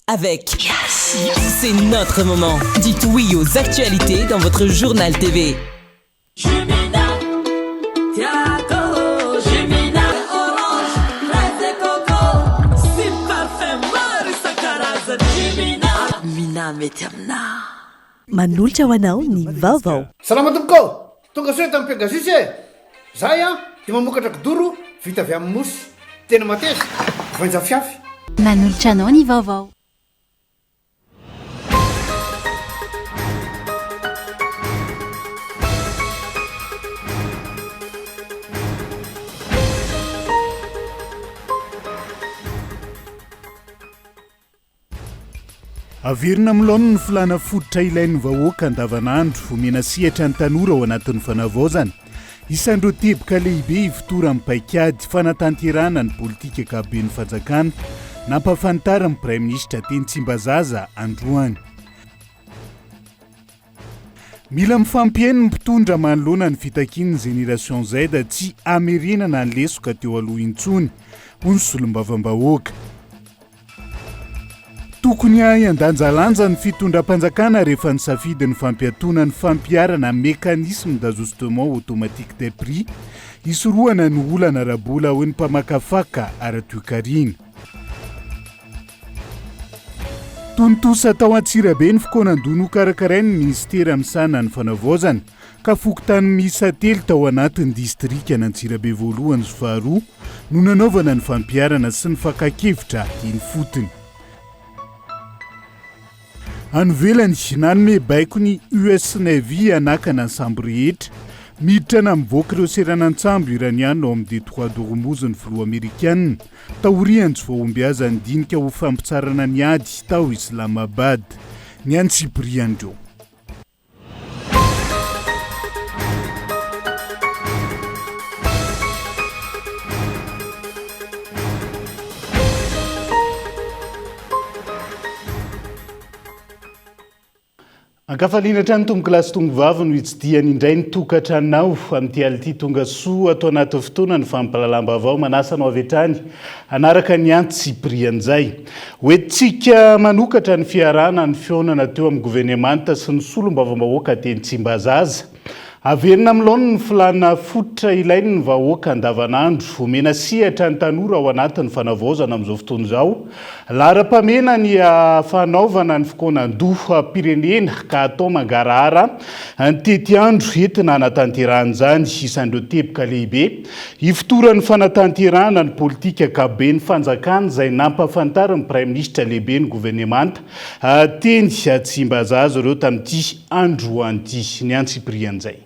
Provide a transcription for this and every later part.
avec Yes. C'est notre moment. Dites oui aux actualités dans votre journal TV. Jumina, Tiago, Jumina, Orange, Fraise et Coco, si parfait, Marisa Caraza, Jumina, Mina Meterna. Manolotra ho anao ny vaovao. Salama tompoko, tonga soe tamin'ny Pegasus e. Zahay dia mamokatra kidoro vita avy amin'ny mosy. Tena mateza, voanja fiafy. Manolotra anao ny vaovao. averina milona ny filana fototra ilain'ny vahoaka andavanandro omena sihatra ny tanora ao anatin'ny fanavaozana isandreo teboka lehibe ivotora amin'ny paikady fanatanterana ny politika akaben'ny fanjakana nampafantara ny praiminisitra teny Tsimbazaza androany mila mifampiainy ny mpitondra manoloana ny fitakian'ny génération Z tsy amerenana ny lesoka teo aloha intsony hoy solombavam-bahoaka tokony an-danjalanja ny fitondram-panjakana rehefa nisafidy ny fampiatona ny fampiarana mécanisme d'ajustement automatique des prix isorohana ny olana rabola hoy ny mpamakafaka ara-toekarina tontosa tao Antsirabe ny fokonan-dono karakarain'ny ministera misana ny fanavaozana ka fokotany miisa telo tao anatin'ny distrika n'Antsirabe voalohany sy faharoa no nanaovana ny fampiarana sy ny fakakevitra iny fotony anovelany nanome baiko ny US Navy anakana ny sambo rehetra miditra na mivoaka ireo seranantsambo iraniana ao amin'ny détroit d'Ormuz ny filoha amerikanina taoriany tsy vahoambiaza ny dinika ho fampitsarana ny ady tao Islamabad ny antsipriandreo ankafaliana trany tomboky lasy tongo vavy no hitsidiany indray ny tokatranao amin'ity ality tonga soa atao anaty fotoana ny fampalalam-baovao manasanao avy hatrany anaraka ny antsiprian'izay hoentsika manokatra ny fiarana ny fionana teo amin'ny gouvernemanta sy ny solom-bavam-bahoaka teny Tsimbazaza averina milona ny filana fototra ilainy ny vahoaka andavanandro omena sihatra ny tanora ao anatin'ny fanavaozana amin'izao fotoana izao lara-pamena ny fanaovana ny fokonan-doha pirenena ka atao mangarahara ny tety-andro entina hanatanterahana izany isandreo teboka lehibe ifotoran'ny fanatanterahana ny politika akaben'ny fanjakana izay nampafantara ny praiminisitra lehibe ny gouvernemanta teny Tsimbazaza ireo tamin'ity androany ny antsiprian'izay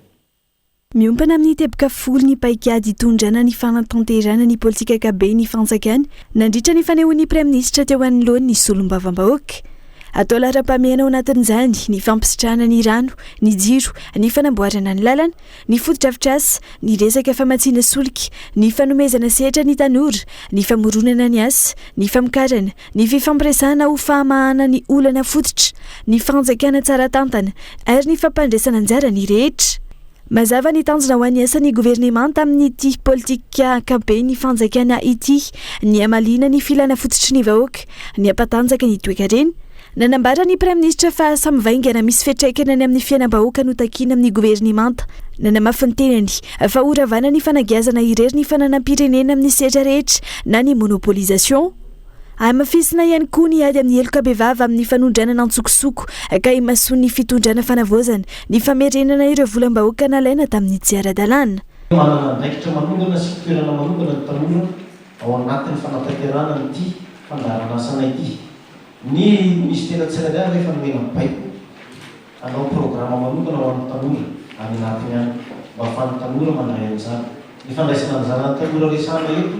miompana amin'ny teboka folo ny paikady hitondrana ny fanatanterana ny politika akabe ny fanjakana nandritra ny fanehoan'ny praiminisitra teo anoloany ny solombavam-bahoaka atao lara-pamena ao anatin'izany ny fampisitrahana ny rano ny jiro ny fanamboarana ny lalana ny fotodrafitrasa ny resaka famatsiana solika ny fanomezana sehatra ny tanora ny famoronana ny asa ny famokarana ny fifampiresahana ho fahamahana ny olana fototra ny fanjakana tsara tantana ary ny fampandraisana anjara ny rehetra mazava ny tanjona ho an'ny asan'ny gouvernemanta amin'ity politika akabe ny fanjakana ity ny amalina ny filana fototry ny vahoaka ny ampatanjaka ny toekarena nanambara ny praiminisitra fa samivaingana misy fiantraikana ny amin'ny fiainam-bahoaka no takiana amin'ny gouvernemanta nanamafy ny tenany fa horavana ny fanagiazana irery ny fananam-pirenena amin'ny sehatra rehetra na ny monopolisation amafisina ihany koa ny ady amin'ny heloka bevava amin'ny fanondrana antsokosoko ka imasoa ny fitondrana fanavaozana ny famerenana ireo volam-bahoaka nalaina tamin'ny tsy ara-dalàna manana andraikitra manokana sy fitoerana manokana ny tanora ao anatin'ny fanatanterana nyity fandarana asana ity ny ministera tsirairay rehefa nomena baiko anao programa manokana ho an'ny tanora any anatiny any mba ahafahan'ny tanora mandray an'izany ny fandraisana an'izany tanora resana eto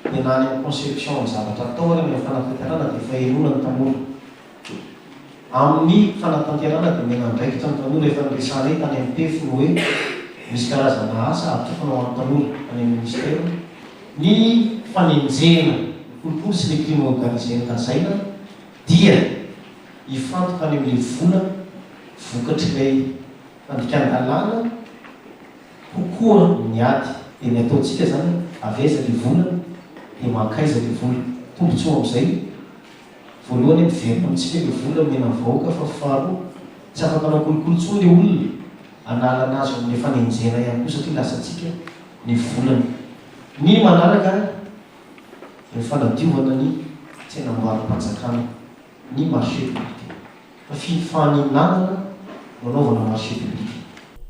dia nany amin'ny conception ny zavatra atao ary amin'ny fanatanterana dia faheronana ny tanora amin'ny fanatanterana dia mena andraikitra ny tanora efa nyresana eto any amin'ny tefiny hoe misy karazana asa atokana ho an'ny tanora any amin'ny ministera ny fanenjena kolokolo sy le crime organisé kazaina dia ifantoka any amin'ilay vola vokatra ilay fandrikan-dalàna kokoa ny ady dia ny ataontsika zany aveza ilay vola dia mankaiza ilay vola tombotsoa amin'izay voalohany miverina amitsika le vola mena vahoaka fa faharoa tsy afaka anao kolokolontsony le olona analana azy amin'ny fanenjena ihany koa satria lasatsika ny volany ny manaraka ny fanadiovana ny tsenambarom-panjakana ny marché public fa fifaninanana nanaovana marché public.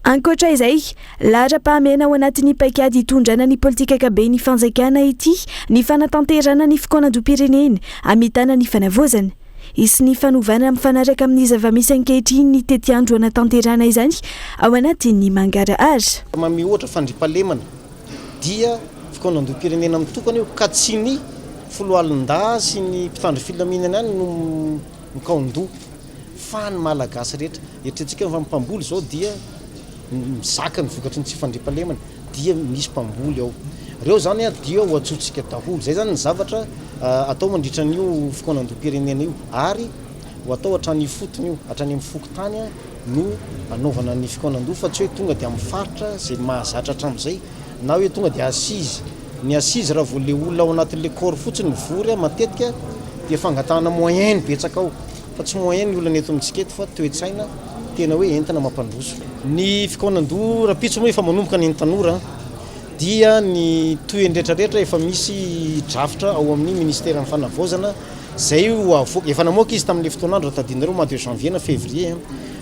Ankoatra izay lahara-pahamena ao anatin'ny paikady hitondrana ny politika be ny fanjakana ity ny fanatanterana ny fikoanam-pirenena amitana ny fanavozana isy ny fanovana mifanaraka amin'ny zava-misy ankehitriny ny tetiandro anatanterana izany ao anatin'ny mangara azy. Mami ohatra fandripalemana dia fikoanam-pirenena mitokana io ka tsy ny foloalin-da sy ny mpitandro filaminana any no mikaondo fa ny malagasy rehetra eritreretintsika fa mpamboly zao dia mizaka ny vokatry ny tsy fandripalemana dia misy mpamboly ao reo zany a dia ho atsotsika daholo zay zany ny zavatra atao mandritra n'io fikoanam-pirenena io ary ho atao hatrany fotony io hatrany amin'ny fokotany no anaovana ny fikoanam-do fa tsy hoe tonga dia amin'ny faritra zay mahazatra hatramin'izay na hoe tonga dia asizy ny asizy raha vo le olona ao anatin'le corps fotsiny vory matetika dia fangatahana moyen betsaka ao fa tsy moyen ny olona eto amintsika eto fa toe-tsaina tena hoe entana mampandroso ny fikoanam-do rapitso moa efa manomboka ny tanora dia ny toendretrarehetra efa misy drafitra ao amin'ny ministère ny fanavozana zay avoaka efa namoaka izy tamin'le fotoanandro tadinareo mois de janvier na février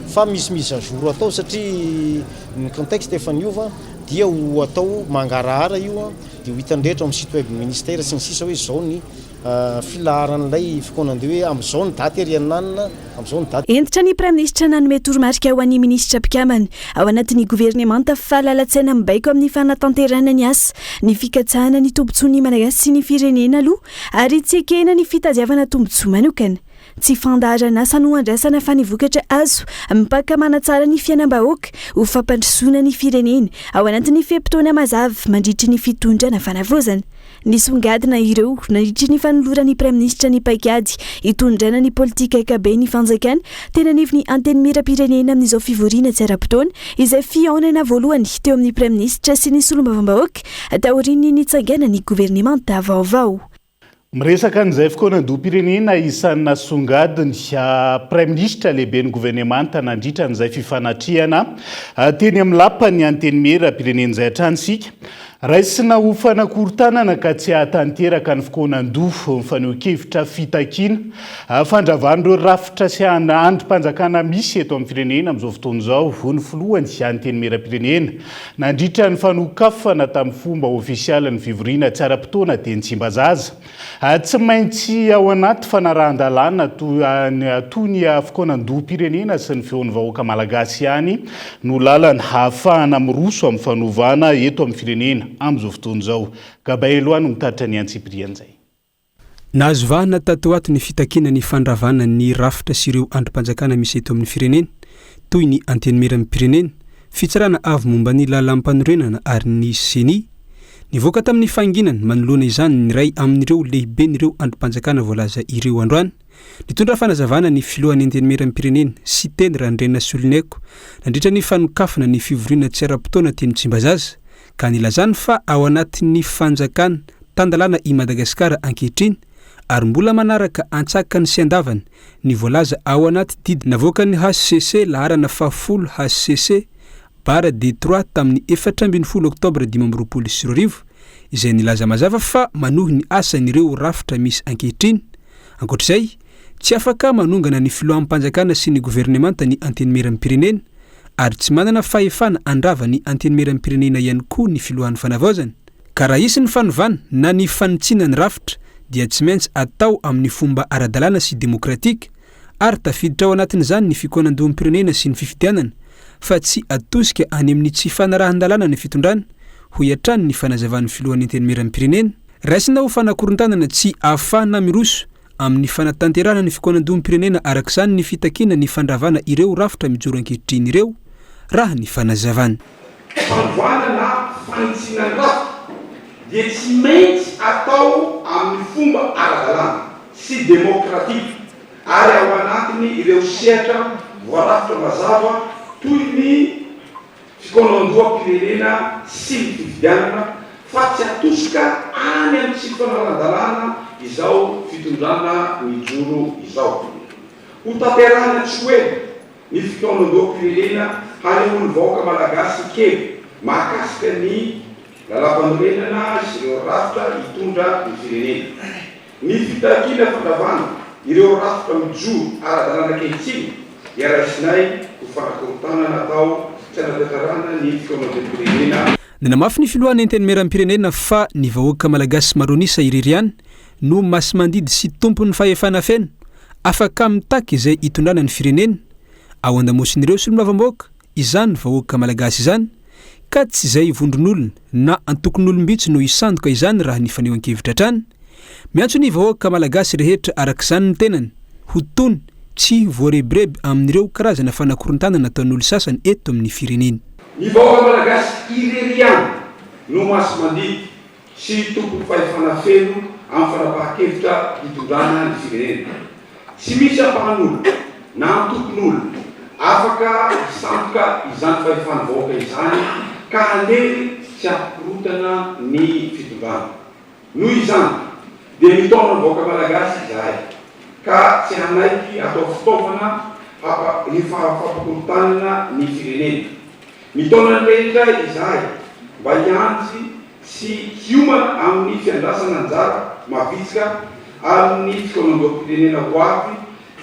fa misy mise à jour atao satria ny contexte efa niova dia ho atao mangarahara io dia ho hitandrehetra amin'ny site web ministère sy ny sisa hoe zao ny filaharan'ilay fikoanam-do hoe amin'izao ny daty ariananina amin'izao ny daty. Entitra ny praministra nanome toromarika ho an'ny ministra mpikamana ao anatin'ny gouvernemanta fahalalan-tsaina mibaiko amin'ny fanatanterana ny asa ny fikatsahana ny tombontsoan'ny malagasy sy ny firenena aloha ary tsy ekena ny fitadiavana tombontsoa manokana tsy fandaharana asa no andrasana fa ny vokatra azo mipakamana tsara ny fiainam-bahoaka ho fampandrosoana ny firenena ao anatin'ny fepitoana mazava mandritry ny fitondrana fanavozana. Nisongadina ireo nandritry ny fanoloran'ny praministra ny paikady hitondrana ny politika akabe ny fanjakana tena nivy ny anteny miram-pirenena amin'izao fivoriana tsy ara-potoana izay fihaonana voalohany teo amin'ny praministra sy ny solombavambahoaka taorian'ny nitsangana ny gouvernemanta vaovao. Miresaka an'izay fikoanam-pirenena isan'ny nasongadiny praministra lehibe ny gouvernemanta nandritra an'izay fifanatriana teny amin'ny lapany anteny miram-pirenena izay hatranisika raisina ho fanakorontanana ka tsy hahatanteraka ny fikoanan-do mifaneho-kevitra fitakiana fandravandreo rafitra sy androm-panjakana misy eto amin'ny firenena amin'izao fotoana izao ho ny filohany anteny miram-pirenena nandritra ny fanokafana tamin'ny fomba ofisialy ny fivoriana tsy ara-potoana teny Tsimbazaza tsy maintsy ao anaty fanarahan-dalàna toy ny fikoanan-do pirenena sy ny feon'ny vahoaka malagasy ihany no lalana hahafahana miroso amin'ny fanovana eto amin'ny firenena amin'izao fotoana izao. Gabaeloany mitaritra ny antsiprian'izay. Nahazo vahana tato ato ny fitakiana ny fandravana ny rafitra sy ireo androm-panjakana misy eto amin'ny firenena toy ny anteny miram-pirenena fitsarana avy momba ny lalam-panorenana ary ny seni nivoaka tamin'ny fanginana manoloana izany ny ray amin'ireo lehibe n'ireo androm-panjakana voalaza ireo androany nitondra fanazavana ny filohan'ny anteny miram-pirenena sy teny Randrena Soloneko nandritra ny fanokafana ny fivoriana tsy ara-potoana teny Tsimbazaza ka nilazany fa ao anatin'ny fanjakana tandalana i Madagasikara ankehitriny ary mbola manaraka antsakany sy andavany ny voalaza ao anaty didy navoaka ny HCC laharana fahafolo HCC bara D3 tamin'ny 14 Oktobra 2024 izay nilaza mazava fa manohy ny asan'ireo rafitra misy ankehitriny. Ankoatr'izay tsy afaka manongana ny filohampanjakana sy ny gouvernemanta ny anteny miram-pirenena ary tsy manana fahefana andrava ny anteny miram-pirenena ihany koa ny filohan'ny fanavaozana ka raha isy ny fanovana na ny fanitsiana ny rafitra dia tsy maintsy atao amin'ny fomba ara-dalàna sy demokratika ary tafiditra ao anatin'izany ny fikoanan-doam-pirenena sy ny fifidianana fa tsy atosika any amin'ny tsy fanarahan-dalàna ny fitondrana ho iatrany ny fanazavan'ny filohan'ny anteny miram-pirenena raisina ho fanakorontanana tsy ahafahana miroso amin'ny fanatanterana ny fikoanan-doam-pirenena arak'izany ny fitakiana ny fandravana ireo rafitra mijoro ankehitriny ireo raha ny fanazavana. Fandroana na fanitsiana ny rafitra dia tsy maintsy atao amin'ny fomba ara-dalàna sy demokratika ary ao anatiny ireo sehatra voarafitra mazava toy ny fikoanan-doam-pirenena sy ny fifidianana fa tsy atosika any amin'ny tsy fanarahan-dalàna izao fitondrana mijoro izao ho tanterahana tsy hoe ny fitaonam-doam-pirenena hanehoany vahoaka malagasy kely mahakasika ny lalam-panorenana sy ireo rafitra hitondra ny firenena ny fitakiana fandavana ireo rafitra mijoro ara-dalàna kehitriny iarasinay ho fanakorotana natao tsy anatanterahana ny fitaonam-doam-pirenena. ny namafy ny filohan'ny antenimieram-pirenena fa ny vahoaka malagasy maronisa iririany no masy mandidy sy tompony fahefana feno afaka mitaky izay hitondrana ny firenena ao andamosin'ireo solomavamboaka izany vahoaka malagasy izany ka tsy izay vondron'olona na antokon'olombitsy no isandoka izany raha ny fanehoan-kevitra trany miantso ny vahoaka malagasy rehetra arak'izany ny tenany ho tony tsy voarebireby amin'ireo karazana fanakorintana nataon'olo sasany eto amin'ny firenena. Ny vahoaka malagasy ireriany no masy mandidy sy tompony fahefana feno amin'ny fanapahan-kevitra hitondrana ny firenena. Tsy misy ampahan'olo na antokon'olo afaka isandoka izany fahefana vahoaka izany ka hanery tsy ampikorotana ny fitondrana. Noho izany dia mitaona ny vahoaka malagasy izahay ka tsy hanaiky atao fitaovana fampakorotana ny firenena. Mitaona ny rehetra izahay mba hiantsy sy hiomana amin'ny fiandrasana anjara mavitsika amin'ny fitaonam-doam-pirenena ho avy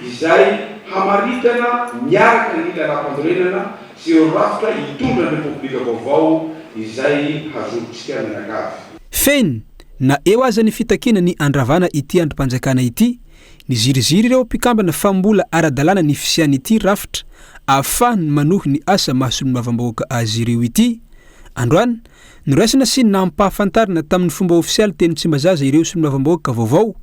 izay hamaritana miaraka ny lalam-panorenana sy ireo rafitra hitondra ny repoblika vaovao izay hazorontsika mianakavy. Feny na eo aza ny fitakina ny andravana ity androm-panjakana ity ny ziriziry ireo mpikambana fa mbola ara-dalàna ny fisiany ity rafitra ahafahany manohy ny asa mahasolomavambahoaka azy ireo ity. Androany noraisina sy nampahafantarina tamin'ny fomba ofisialy teny Tsimbazaza ireo solomavambahoaka vaovao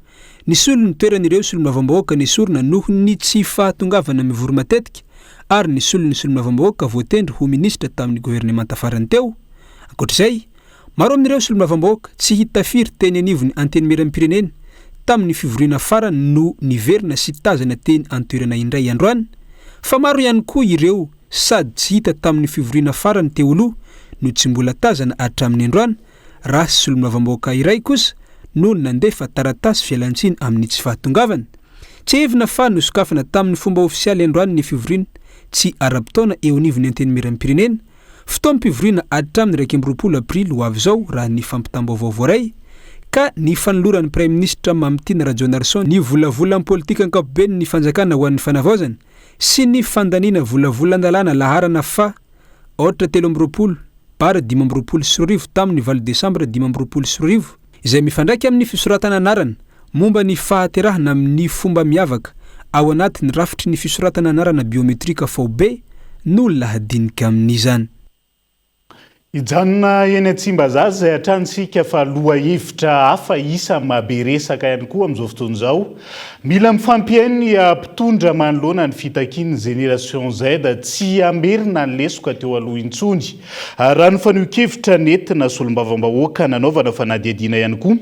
nisolo ny toeran'ireo solomavambahoaka nisorona noho ny tsy fahatongavana mivory matetika ary nisolo ny solomavambahoaka voatendry ho ministra tamin'ny gouvernemanta farany teo. Ankoatr'izay maro amin'ireo solomavambahoaka tsy hitafiry teny anivony antenimieram-pirenena tamin'ny fivoriana farany no niverina sy tazana teny antoerana indray androany fa maro ihany koa ireo sady tsy hita tamin'ny fivoriana farany teo aloha no tsy mbola tazana hatramin'ny androany raha sy solomavambahoaka iray kosa no nandefa taratasy fialantsiny amin'ny tsy fahatongavana. Tsy hevina fa nosokafana tamin'ny fomba ofisialy androany ny fivoriana tsy ara-potoana eo anivony antenimieram-pirenena fotoam-pivoriana hatramin'ny 20 aprily ho avy izao raha ny fampitam-baovao voaray ka ny fanoloran'ny Prime Ministre Mamtina Rajoelinarsson ny volavolan'ny politika ankapobeny ny fanjakana ho an'ny fanavaozana sy ny fandaniana volavolan-dalàna laharana fa 320 bara 520 tamin'ny 20 Desambra 520 izay mifandraiky amin'ny fisoratana anarana momba ny fahaterahana amin'ny fomba miavaka ao anatin'ny rafitry ny fisoratana anarana biometrika VB no lahadinika amin'izany. Ijanona eny Tsimbazaza izay hatransika fa loha hevitra hafa isa mahaberesaka ihany koa amin'izao fotoana izao. Mila mifampiainy mpitondra manoloana ny fitakian'ny Génération Z tsy amerina ny lesoka teo aloha intsony. Raha ny faneho-kevitra nentina solombavam-bahoaka nanaovana fanadihadiana ihany koa.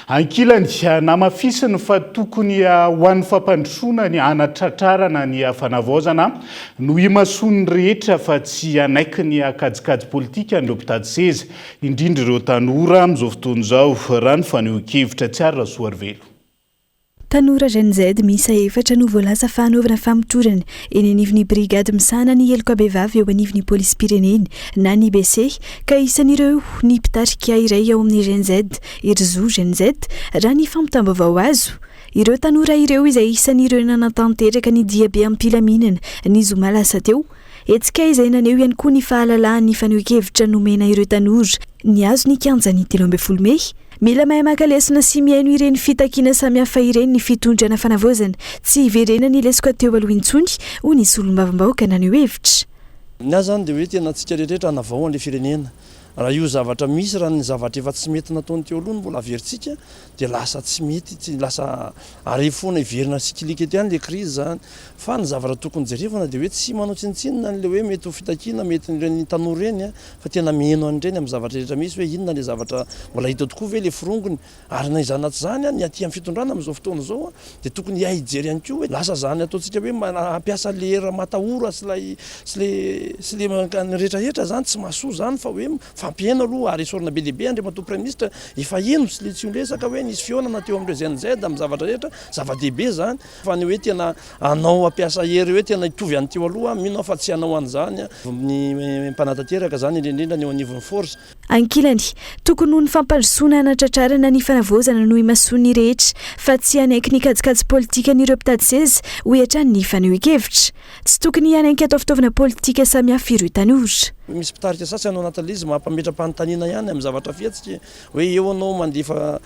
Ankilany namafisiny fa tokony ho an'ny fampandrosoana ny anatratrarana ny fanavaozana no imasony rehetra fa tsy anaiky ny akajikajy politika pitady seza indrindra ireo tanora amin'izao fotoana izao raha ny faneho-kevitra Tsiary Rasoarivelo. Tanora Gen Z miisa 4 no voalaza fanaovana famotorana eny anivon'ny brigady misana ny Elokabevavy eo anivon'ny polisy pireneny na ny BC ka isan'ireo ny mpitarika iray ao amin'ny Gen Z Irzo Gen Z raha ny fampitam-baovao azo. Ireo tanora ireo izay isan'ireo nanatanteraka ny diabe am-pilaminana ny zoma lasa teo. Etsika izay naneho ihany koa ny fahalalahany faneho-kevitra nomena ireo tanora ny azo ny kianjany 13 Mey. Mila mahay maka-lesona sy miaino ireny fitakiana samihafa ireny ny fitondrana fanavaozana tsy hiverena ny lesoka teo aloha intsony ho ny solombavam-bahoaka naneho hevitra. Ny azy zany dia hoe tena antsika rehetra hanavao an'ilay firenena. Raha io zavatra misy raha ny zavatra efa tsy mety nataony teo aloha no mbola averintsika dia lasa tsy mety, tsy lasa arefona hiverina sikilika ety ihany ilay krizy zany. Fa ny zavatra tokony jerevana dia hoe tsy manao tsintsinina n'ilay hoe mety ho fitakiana, mety ireny tanora ireny fa tena miheno an'ireny amin'ny zavatra rehetra misy hoe inona ilay zavatra mbola hita tokoa ve ilay firongony ary na izany aty izany ny aty amin'ny fitondrana amin'izao fotoana izao dia tokony hijery ihany koa hoe lasa zany ataontsika hoe hampiasa lera matahora sy ilay rehetrarehetra zany tsy mahasoa zany fa hoe fampiaina aloha ary esorina be dehibe andriamato premier ministre efa eno tsy lesaka hoe nisy fionana teo amin'ireo ZNZ amin'ny zavatra rehetra zava-dehibe zany fa ny hoe tena anao ampiasa hery hoe tena hitovy any teo aloha mino fa tsy anao an'izany ny mpanatateraka zany indrindrindra ny eo anivon'ny force ankilany tokony noho ny fampandrosoana anatratrarana ny fanavozana no imasony rehetra fa tsy anaiky ny kajikajy politika n'ireo mpitady seza ho etra ny fanehoan-kevitra tsy tokony anaiky atao fitaovana politika samihafa ireo tanora misy mpitarika sasy anao anatin'ilay izy mampametra-panontaniana ihany amin'ny zavatra fiatsika hoe eo anao mandefa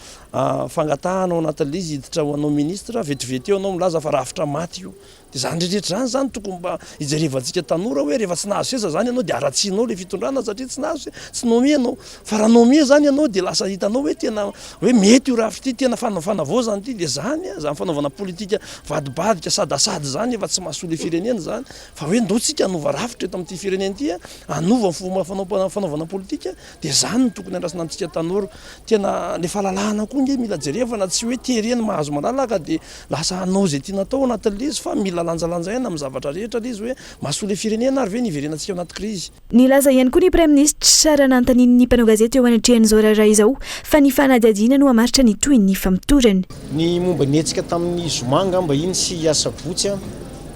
fangatahana ao anatin'ilay izy hiditra ho anao ministra vetivety eo anao milaza fa rafitra maty io dia zany rehetra zany tokony mba hijerevantsika tanora hoe rehefa tsy nahazo seza zany ianao dia aratsianao le fitondrana satria tsy nahazo tsy nomia anao fa raha nomia zany ianao dia lasa hitanao hoe tena hoe mety io rafitra ity tena fanavozana ity dia zany zany fanaovana politika vadibadika sadasady zany efa tsy mahasolo le firenena zany fa hoe ndao tsika hanova rafitra eto amin'ity firenena ity anova fomba fanaovana politika dia zany no tokony andrasina antsika tanora tena le fahalalahana koa nge mila jerevana tsy hoe tereny mahazo malalaka dia lasa anao zay tiana atao anatin'ilay izy fa mila lanjalanjaina amin'ny zavatra rehetra le izy hoe mahasolo le firenena ary ve niverenantsika anaty krizy nilaza ihany koa ny premier ministre saranantanin'ny mpanao gazety eo anatrehany zao raharay izao fa ny fanadihadiana no hamaritra ny toy ny famitorany ny momba netsika tamin'ny zomanga mba iny sy asa botsy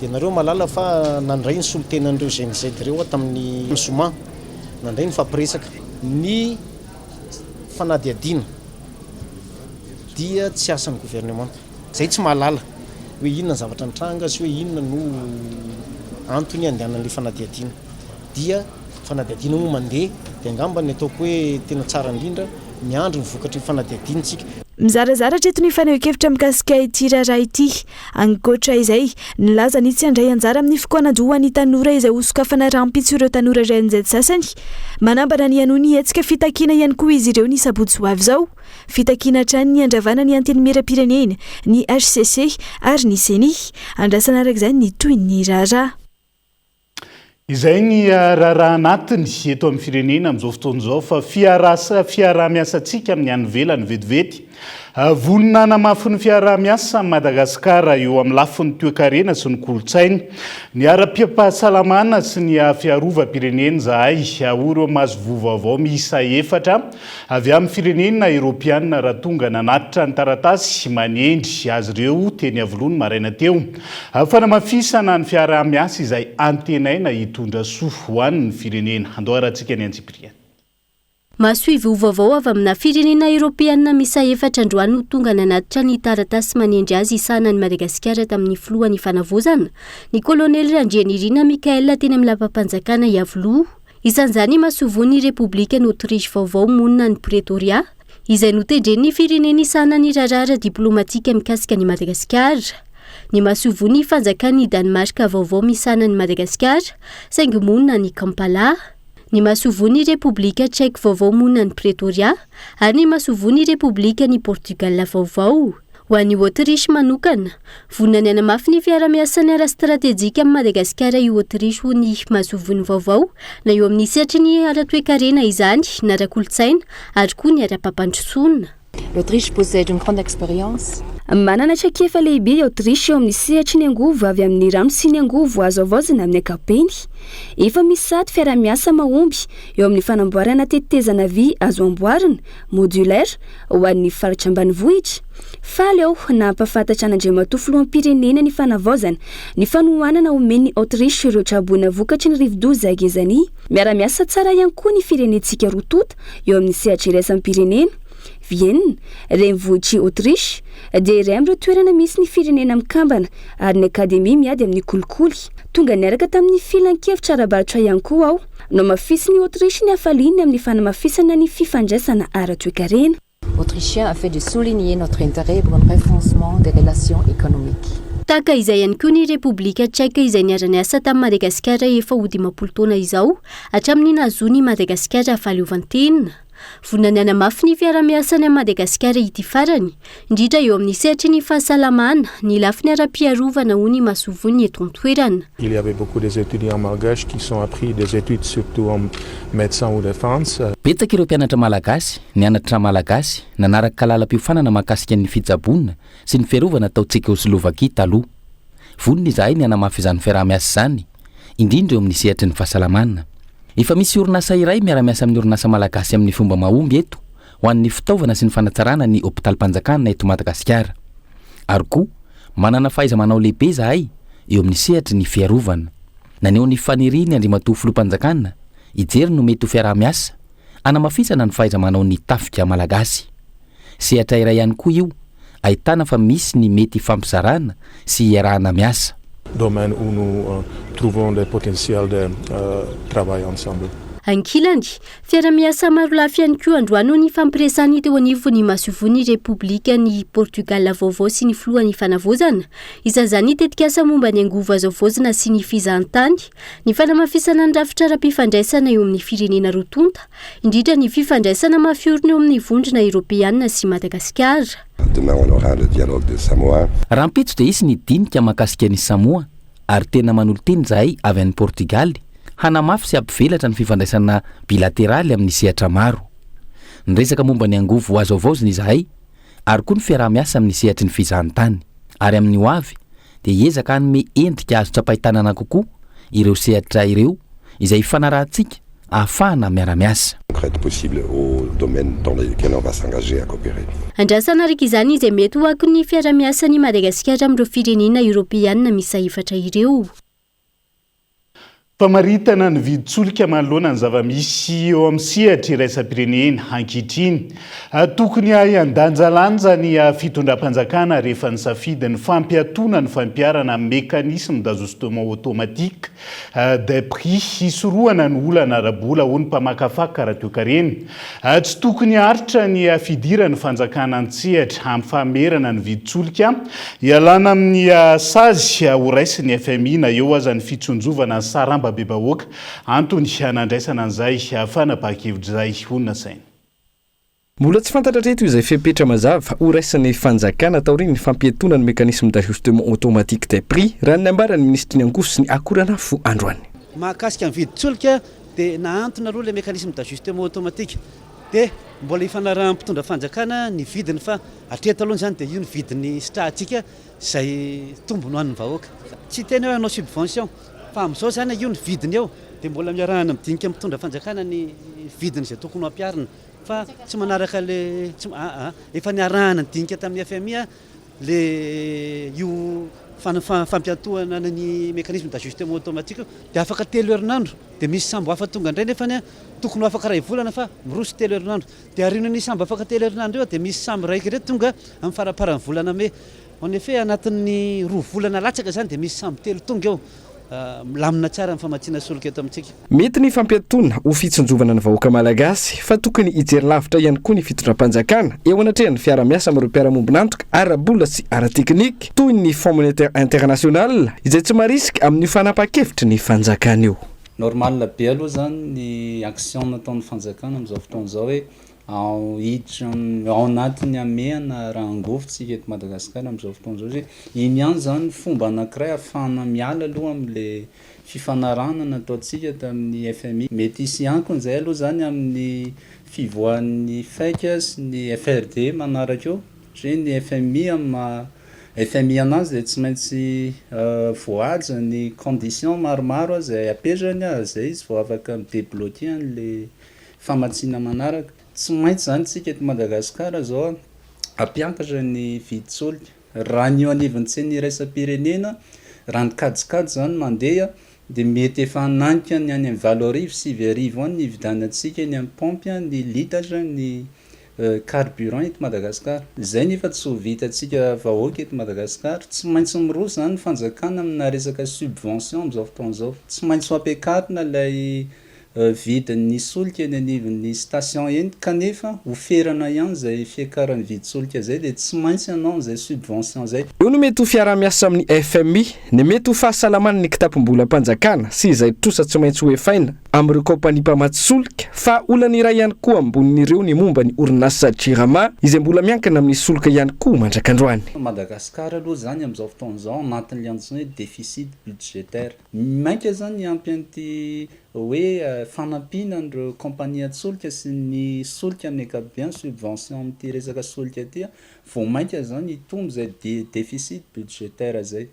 dia nareo malala fa nandray ny solotenan'ireo ZNZ reo tamin'ny zoma nandray ny fampiresaka ny fanadihadiana dia tsy asan'ny gouvernement zay tsy mahalala hoe inona ny zavatra nitranga sy hoe inona no antony andehanan'le fanadihadiana dia fanadihadiana moa mandeha dia angamba ny ataoko hoe tena tsara indrindra miandro ny vokatry ny fanadihadiantsika mizarazara treto ny fanehoan-kevitra mikasika ity raharay ity ankoatra izay nilaza ny tsy andray anjara amin'ny fikoanadohan'ny tanora izay hosokafana rampitso ireo tanora ZNZ sasany manambana ny anohy ny hetsika fitakiana ihany koa izy ireo ny sabotsy ho avy izao fitakiana hatrany ny andravana ny antenimieram-pirenena ny HCC ary ny CENI andrasana araka izany ny toy ny raharaha izay ny raharaha anatiny eto amin'ny firenena amin'izao fotoan'izao fa fiaraha-miasantsika amin'ny any ivelany vetivety vonina namafy ny fiaraha-miasa Madagasikara eo amin'ny lafiny toe-karena sy ny kolotsainy ny ara-piapahasalamana sy ny fiarova-pirenena zahay aory eo mahazo vaovao miisa 4 avy amin'ny firenena Eropeanina raha tonga nanatitra ny taratasy manendry azy ireo teny Avolony maraina teo fanamafisana ny fiaraha-miasa izay antenaina hitondra soa ho an'ny firenena andoharantsika ny Antsipriana Masoivy vaovao avy amina firenena Eropeanina misa 4 androany no tonga nanatitra ny taratasy manendry azy isana ny Madagasikara tamin'ny filohan'ny fanavozana ny kolonely Randrianirina Mikael teny amin'ny lampam-panjakana Iavoloha isan'izany masovony Repoblikan'ny Autriche vaovao monina ny Pretoria izay notendren'ny firenena isana ny rarara diplomatika mikasika ny Madagasikara ny masovony fanjakany Danemarka vaovao misana ny Madagasikara saingy monina ny Kampala ny masovony Repoblika Tchèque vaovao monina ny Pretoria ary ny masovony Repoblikan'ny Portugal vaovao ho an'ny Autriche manokana vonina ny anamafy ny fiara-miasany ara-stratéjika amin'ny Madagasikara io Autriche ho ny masovony vaovao na eo amin'ny sehatra ny ara-toe-karena izany na ara-kolotsaina ary koa ny ara-pampandrosoana L'Autriche possède une grande expérience. Manana traikefa lehibe Autriche eo amin'ny sehatry ny angovo avy amin'ny rano sy ny angovo azo avozana amin'ny ankapeny. Efa misy sady fiara-miasa mahomby eo amin'ny fanamboarana tetezana vy azo amboarina modulaire ho an'ny faritra ambanivohitra. Faly eo nampafantatra an'Andriamatoa filoham-pirenena ny fanavaozana ny fanohanana omen'ny Autriche ireo traboana vokatry ny rivo-doza gezany. Miara-miasa tsara ihany koa ny firenentsika rotota eo amin'ny sehatra iraisam pirenena. Vienne, renivohitry Autriche, dia iray amin'ireo toerana misy ny firenena mikambana ary ny akademia miady amin'ny kolikoly. Tonga niaraka tamin'ny filan-kevitra ara-barotra ihany koa ao no mafisy ny Autriche ny hafaliany amin'ny fanamafisana ny fifandraisana ara-toe-karena. Autrichien a fait de souligner notre intérêt pour un renforcement des relations économiques. Taka izay ihany koa ny Repoblika Tchèque izay niara-niasa tamin'ny Madagasikara efa ho 50 taona izao hatramin'ny nahazoany Madagasikara fahaleovantenina. Vonina ny anamafy ny fiara-miasany amin'ny Madagasikara ity farany indrindra eo amin'ny sehatry ny fahasalamana ny lafiny ara-piarovana ho ny masovony eto an-toerana. Il y avait beaucoup des étudiants malgaches qui sont appris des études surtout en médecin ou défense. Betsaka ireo mpianatra malagasy, nianatra malagasy, nanaraka kalalam-piofanana mahakasika ny fitsaboana sy ny fiarovana tao Tchécoslovaquie taloha. Vonina izahay ny anamafy izany fiara-miasa izany, indrindra eo amin'ny sehatry ny fahasalamana. efa misy orinasa iray miara-miasa amin'ny orinasa malagasy amin'ny fomba mahomby eto ho an'ny fitaovana sy ny fanatsarana ny hôpitalim-panjakana eto Madagasikara. Ary koa manana fahaiza-manao lehibe zahay eo amin'ny sehatra ny fiarovana. Naneo ny faniriany Andriamatoa filoham-panjakana ijery no mety ho fiaraha-miasa anamafisana ny fahaiza-manao ny tafika malagasy. Sehatra iray ihany koa io ahitana fa misy ny mety fampizarana sy iarahana miasa. Domaine où nous trouvons des potentiels de travail ensemble. Ankilany, fiara-miasa maro lafy ihany koa androany ny fampiresany teo anivony Masovony Republika ny Portugal vaovao sy ny filohan'ny fanavozana. Izany tetikasa momba ny angovo azo vozona sy ny fizahantany, ny fanamafisana ny rafitra ara-pifandraisana eo amin'ny firenena rotonta, indrindra ny fifandraisana mafiorina eo amin'ny vondrona Europeana sy Madagasikara. Demain on aura le dialogue de Samoa. Rampitso dia isy ny dinika mahakasika ny Samoa ary tena manolo teny zahay avy any Portugal hanamafy sy ampivelatra ny fifandraisana bilateraly amin'ny sehatra maro. Ny resaka momba ny angovo azo avaoziny izahay ary koa ny fiaraha-miasa amin'ny sehatry ny fizahantany. Ary amin'ny ho avy dia hiezaka hanome endrika azo tsapahitanana kokoa ireo sehatra ireo izay fanarahantsika ahafahana miara-miasa. Concrète possible au domaine dans lequel on va s'engager à coopérer. Andrasana araka izany izay mety ho ako ny fiara-miasan'ny Madagasikara amin'ireo firenena Europeana misy efatra ireo. Famaritana ny viditsolika manoloana ny zava-misy eo amin'ny sehatra iraisam-pirenena ankehitriny. Tokony handanjalanja ny fitondram-panjakana rehefa nisafidy ny fampiatona ny fampiarana mécanisme d'ajustement automatique des prix hisorohana ny olana ara-bola ho ny mpamakafaka raha toekarena. Tsy tokony haritra ny fidirany fanjakana an-tsehatra amin'ny fahamerana ny viditsolika ialana amin'ny sazy ho raisiny FMI na eo aza ny fitsonjovana ny saramba be bahoaka antony hanandraisana an'izay fanapahakevitra izay honina saina. Mbola tsy fantatra reto izay fepetra mazava ho raisan'ny fanjakana taoriny ny fampiatona ny mécanisme d'ajustement automatique des prix raha ny ambarany ministre ny angovo sy ny akoranafo androany. Mahakasika ny viditsolika dia nahantona aloha le mécanisme d'ajustement automatique dia mbola ifanarahan'ny mpitondra fanjakana ny vidiny fa hatreto aloha zany dia io ny vidiny sitrahantsika izay tombony ho an'ny vahoaka. Tsy tena hoe hanao subvention fa amin'izao zany io ny vidiny eo dia mbola miarahana midinika mitondra fanjakana ny vidiny izay tokony hampiarina fa tsy manaraka le efa niarahana nidinika tamin'ny FMI le io fampiatoana ny mécanisme d'ajustement automatique dia afaka 3 herinandro dia misy sambo hafa tonga indray nefa tokony afaka ray volana fa miroso 3 herinandro dia arinany sambo afaka 3 herinandro eo dia misy sambo raiky reto tonga amin'ny faraparany volana me en effet anatin'ny 2 volana latsaka zany dia misy sambo 3 tonga eo milamina tsara ny famatsiana solika eto amintsika. Mety ny fampiatona ho fitsonjovana ny vahoaka malagasy fa tokony hijery lavitra ihany koa ny fitondram-panjakana eo anatrehan'ny fiara-miasa amin'ireo mpiara-mombonantoka ara-bola sy ara-teknika toy ny Fonds monétaire international izay tsy marisika amin'ny fanapa-kevitry ny fanjakana io. Normal be aloha zany ny action nataon'ny fanjakana amin'izao fotoana izao hoe ao anatiny amehana raha angovotsika eto Madagasikara amin'izao fotoana izao hoe iny ihany zany fomba anankiray ahafahana miala aloha amin'le fifanarahana nataontsika tamin'ny FMI. Mety hisy ankon'izay aloha zany amin'ny fivoahan'ny faika sy ny FRD manaraka eo satria ny FMI anazy dia tsy maintsy voahaja ny condition maromaro izay apetrany zay izy vao afaka midébloquer an'le famatsiana manaraka. Tsy maintsy zany tsika eto Madagasikara zao ampiakatra ny viditsolika raha ny eo anivon'ny iraisam-pirenena raha ny kajikajy zany mandeha dia mety efa hananika ny any amin'ny 7,000 any ny vidanantsika ny amin'ny pompe ny litatra ny carburant eto Madagasikara. Izay nefa tsy ho vitantsika vahoaka eto Madagasikara. Tsy maintsy miroso zany fanjakana amina resaka subvention amin'izao fotoana izao. Tsy maintsy ho ampiakarina ilay vidin'ny solika ny anivon'ny station eny kanefa ho ferana ihany izay fiakaran'ny viditsolika zay dia tsy maintsy ianao izay subvention zay. Io no mety ho fiara-miasa amin'ny FMI ny mety ho fahasalamana ny kitapom-bola mpanjakana sy izay trosa tsy maintsy ho efaina amin'ireo kompania mpamatsy solika fa olana iray ihany koa ambonin'ireo ny momba ny orinasa Jirama izay mbola miankina amin'ny solika ihany koa mandrakandroany. Madagasikara aloha zany amin'izao fotoana izao anatin'ny antsoina hoe déficit budgétaire. Mainka zany ampy an'ity hoe fanampiana an'ireo kompania solika sy ny solika amin'ny ankapobeny subvention amin'ity resaka solika ty vao mainka zany hitombo izay déficit budgétaire zay.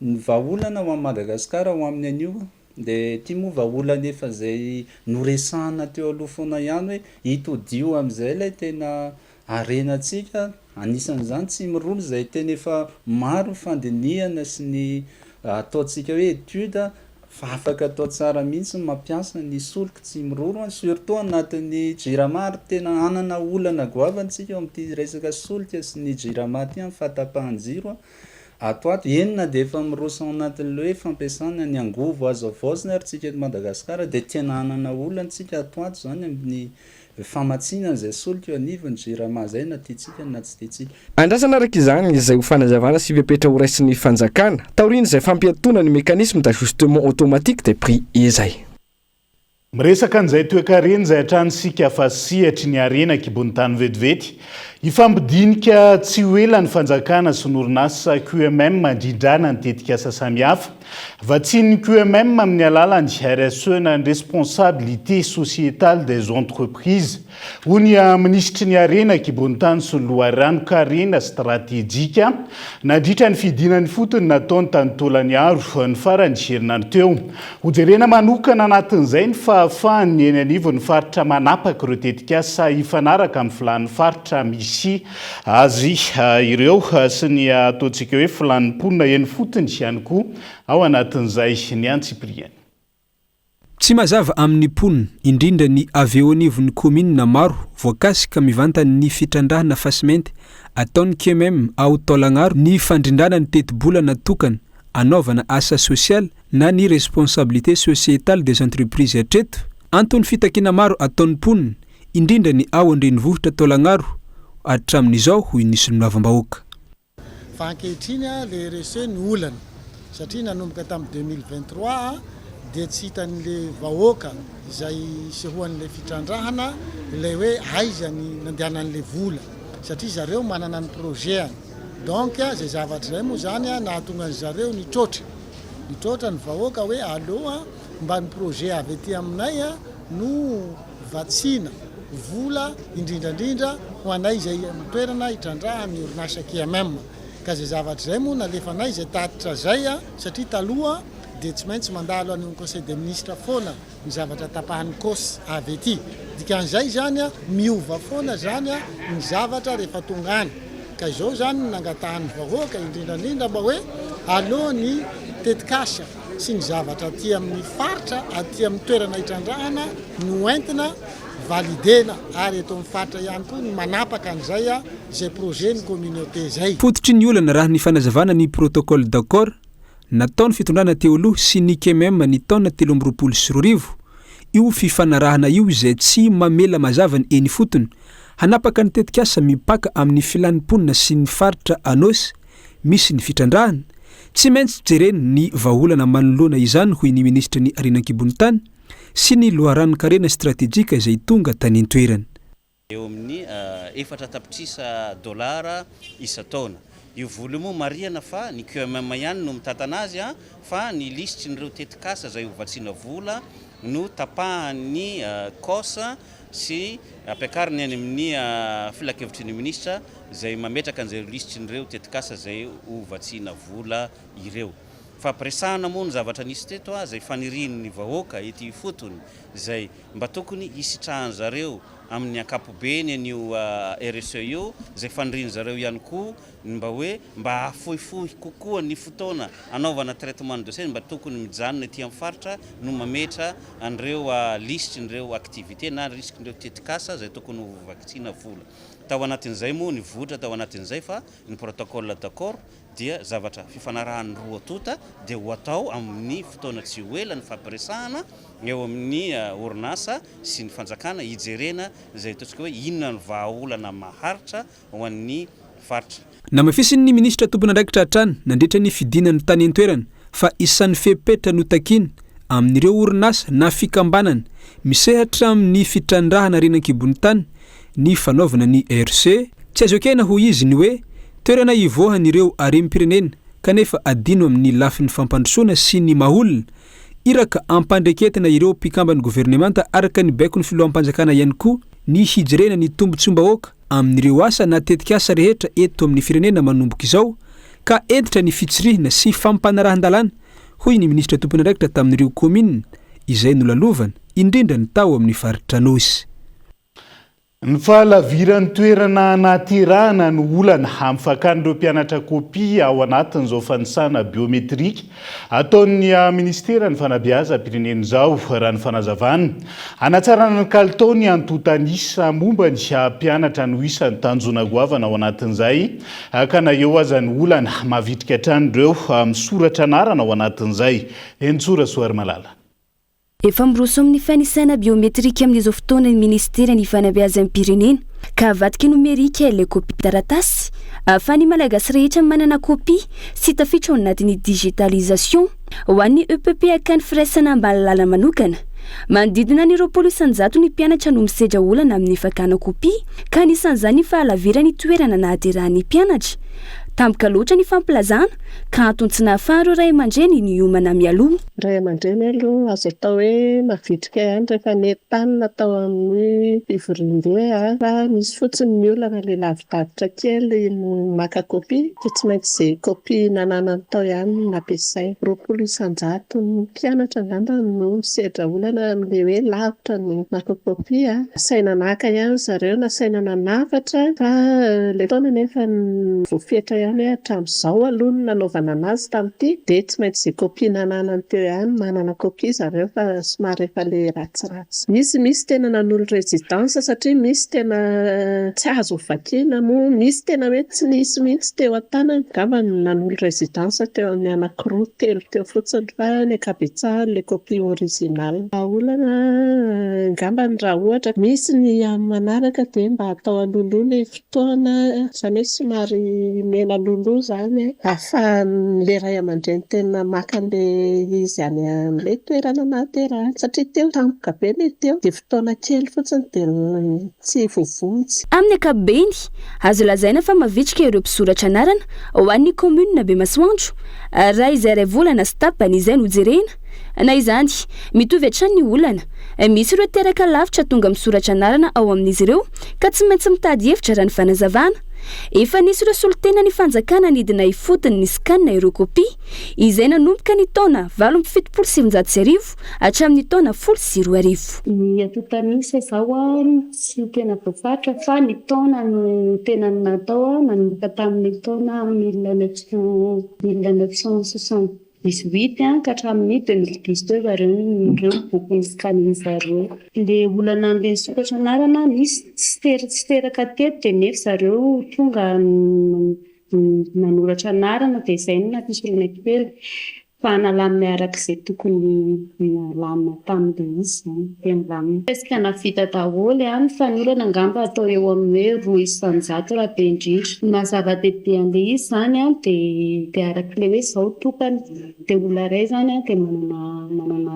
Ny vahaolana ho an'i Madagasikara ho amin'ny anio dia tia moa vaolana efa zay noresahana teo aloha foana ihany hoe hitodio amin'izay ilay tena arenantsika. Anisan'izany tsy mirolo zay tena efa maro fandinihana sy ny ataontsika hoe étude fa afaka atao tsara mihitsy mampiasa ny solika tsy miroro, surtout anatin'ny jirama ary tena anana olana goavantsika eo amin'ity resaka solika sy ny jirama ty amin'ny fahatapahan-jiro ato ato enina dia efa miroso ao anatin'le hoe fampiasana ny angovo azo avaozina ary tsika eto Madagasikara dia tena anana olantsika ato ato zany amin'ny famatsiana izay solika eo anivony jirama zay na tiatsika na tsy tiatsika. Andrasana araka izany izay ho fanazavana sy vepetra ho raisin'ny fanjakana taoriana izay fampiatona ny mécanisme d'ajustement automatique des prix izay. Miresaka an'izay toekarena izay hatranisika fa sihatry ny arena kibony tany vetivety ifampidinika tsy ho ela ny fanjakana sy ny orinasa QMM mandrindrana ny tetikasa samihafa. Vatsian'ny QMM amin'ny alalany RSE na responsabilité sociétale des entreprises. Hoy ministry ny arena kibony tany sy loharano-karena stratéjika nandritra ny fidinany fotony nataony tany Tolaniaro ny farany herinandro teo. Hojerena manokana anatin'izay ny fahafahan'ny eny anivo ny faritra manapaka ireo tetikasa ifanaraka amin'ny filan'ny faritra misy azy ireo sy ny ataontsika hoe filan'ny mponina eny fotony ihany koa ao anatin'izay ny Antsipriany. Tsy mazava amin'ny mponina indrindra ny avy eo anivon'ny kominina maro voakasika mivantany fitrandrahana fasimenty ataon'ny QMM ao Taolagnaro ny fandrindrana ny teti-bola natokana anaovana asa sosial na ny responsabilité sociétale des entreprises hatreto antony fitakina maro ataon'ny mponina indrindra ny ao Andrenivohitra Taolagnaro hatramin'izao hoy nisy milavam-bahoaka. Fa ankehitriny le RSE ny olana satria nanomboka tamin'ny 2023 dia tsy hitan'le vahoaka izay sehoan'le fitrandrahana ilay hoe aiza ny nandehanan'le vola satria zareo manana ny projet donc zay zavatra izay moa zany nahatonga zareo nitrotra ny vahoaka hoe aloha mba ny projet avy ety aminay no vatsina vola indrindrandrindra ho anay izay toerana hitrandraha ny orinasa QMM ka zay zavatra izay moa nalefanay zay tatitra zay satria taloha dia tsy maintsy mandalo any conseil des ministres foana ny zavatra tapahan'ny COS avy ety dikan'izay zany miova foana zany ny zavatra rehefa tonga any ka izao zany nangatahan'ny vahoaka indrindrandrindra mba hoe aloha ny tetikasa sy ny zavatra aty amin'ny faritra aty amin'ny toerana hitrandrahana no entina validena ary eto amin'ny faritra ihany koa ny manapaka an'izay zay projet ny communauté zay. Fototry ny olana raha ny fanazavana ny protocole d'accord nataony fitondrana teo aloha sy ny QMM ny taona 2024 io fifanarahana io izay tsy mamela mazava ny eny fotony hanapaka ny tetikasa mipaka amin'ny filan'ny mponina sy ny faritra anosy misy ny fitrandrahana tsy maintsy jereny ny vaholana manoloana izany hoy ny ministra ny arenan-kibony tany sy ny loharano-karena stratéjika izay tonga tany an-toerany. Eo amin'ny 4 tapitrisa dolara isa-taona. Io vola moa marihana fa ny QMM ihany no mitantana azy fa ny lisitrin'ireo tetikasa izay hovatsiana vola no tapahan'ny COS sy ampiakariny any amin'ny filakevitry ny ministra izay mametraka an'izay lisitrin'ireo tetikasa izay hovatsiana vola ireo. Fa presahana moa ny zavatra nisy teto izay fanirian'ny vahoaka ety fotony izay mba tokony hisitrahan zareo amin'ny ankapobeny an'io RSE io izay faniriany zareo ihany koa mba hoe mba afohifohy kokoa ny fotoana anaovana traitement de dossier mba tokony mijanona ety amin'ny faritra no mametra an'ireo lisitrin'ireo activité na risquen'ireo tetikasa izay tokony hovatsiana vola. Tao anatin'izay moa ny votra tao anatin'izay fa ny protocole d'accord dia zavatra fifanarahan'ny roa tota dia ho atao amin'ny fotoana tsy ho ela ny fampiresahana eo amin'ny orinasa sy ny fanjakana hijerena izay ataontsika hoe inona ny vahaolana maharitra ho an'ny faritra. Namafisin'ny ministra tompony andraikitra hatrany nandritra ny fidinany tany an-toerana fa isan'ny fepetra no takiny amin'ireo orinasa na fikambanana misehatra amin'ny fitrandrahana arenan-kibony tany ny fanaovana ny RC tsy azo ekena ho izy ny hoe toerana ivohan'ireo harem-pirenena kanefa adino amin'ny lafin'ny fampandrosoana sy ny maholona iraka ampandreketina ireo mpikambany gouvernemanta araka ny baiko ny filohampanjakana ihany koa ny hijirena ny tombontsom-bahoaka amin'ireo asa na tetikasa rehetra eto amin'ny firenena manomboka izao ka entitra ny fitsirihina sy fampanarahan-dalàna hoy ny ministra tompony raikitra tamin'ireo komina izay nolalovana indrindra ny tao amin'ny faritra nosy. Ny fahalaviran'ny toerana anatirana ny olana hamfakan'ireo mpianatra kopia ao anatin'izao fanisana biometrika ataon'ny ministera ny fanabeazam-pirenena izao raha ny fanazavana anatsarana ny kalitaony antotanisa momba ny mpianatra no isan'ny tanjona goavana ao anatin'izay ka na eo aza ny olana mahavitrika hatrany ireo misoratra anarana ao anatin'izay Entsora Soarimalala. Efa miroso amin'ny fanisana biometrika amin'izao fotoana ny ministera ny fanabeazam-pirenena ka avadika nomerika ilay kopia taratasy ahafahan'ny malagasy rehetra manana kopia sy tafiditra ao anatin'ny digitalisation ho an'ny EPP akany firaisana ambalalala manokana. Manodidina ny 20% ny mpianatra no misedra olana amin'ny fakana kopia ka anisan'izany ny fahalaviran'ny toerana nahaterahan'ny mpianatra. Tampoka loatra ny fampilazana ka antony tsy nahafahan'ireo ray aman-dreny ny homana mialoha. Ray aman-dreny aloha azo atao hoe mavitrika ihany rehefa netany natao amin'ny fivorian-doha fa misy fotsiny ny olana ilay lavidavitra kely maka kopia dia tsy maintsy izay kopia nananany tao ihany nampiasaina. 20% ny mpianatra ngamba no misedra olana amin'ilay hoe lavitra ny maka kopia. Saina naka ihany zareo na saina nanafatra fa ilay taona nefa voafetra ihany hatramin'izao aloha no nanaovana anazy tamin'ity dia tsy maintsy izay kopia nananany teo ihany manana kopia zareo fa somary efa ilay ratsiratsy. Misy tena nanolo rezidansa satria misy tena tsy azo vakiana moa misy tena hoe tsy nisy mihitsy teo an-tanany ngamba nanolo rezidansa teo amin'ny anankiroa telo teo fotsiny fa ny ankabetsahany ilay kopia original. Olana ngamba raha ohatra misy ny amin'ny manaraka dia mba atao alolo ilay fotoana izany hoe somary mena lolo zany ahafahan'ilay ray aman-dreny tena maka an'ilay izy any amin'ilay toerana nahaterahany satria teo tampoka be ilay teo dia fotoana kely fotsiny dia tsy voavotsy. Amin'ny ankapobeny azo lazaina fa mavitrika ireo mpisoratra anarana ho an'ny komuna Bemasoandro raha izay ray volana sy tapany izay no jerena na izany mitovy hatrany ny olana. Misy ireo teraka lavitra tonga misoratra anarana ao amin'izy ireo ka tsy maintsy mitady hevitra raha ny fanazavana. Efa nisy ireo solotena ny fanjakana nidina ifotony ny scanina ireo kopia izay nanomboka ny taona 770 hatramin'ny taona 12 ny atotanisa izao tsy tena voafatra fa ny taona no tena natao nanomboka tamin'ny taona 1978 ka hatramin'ny 2019 ireo boky scanina zareo. Ilay olana an'ilay sokatra anarana nisy tsy teraka teto dia nefa zareo tonga nanoratra anarana dia izay no nampisorana kely fa nalamina arak'izay tokony nalamina tamin'ilay izy dia milamina. Presque navita daholo ihany fa ny olana angamba atao eo amin'ny hoe 200 raha be indrindra. Mazava-dehibe an'ilay izy zany dia arak'ilay hoe izao tokana dia olona iray zany dia manana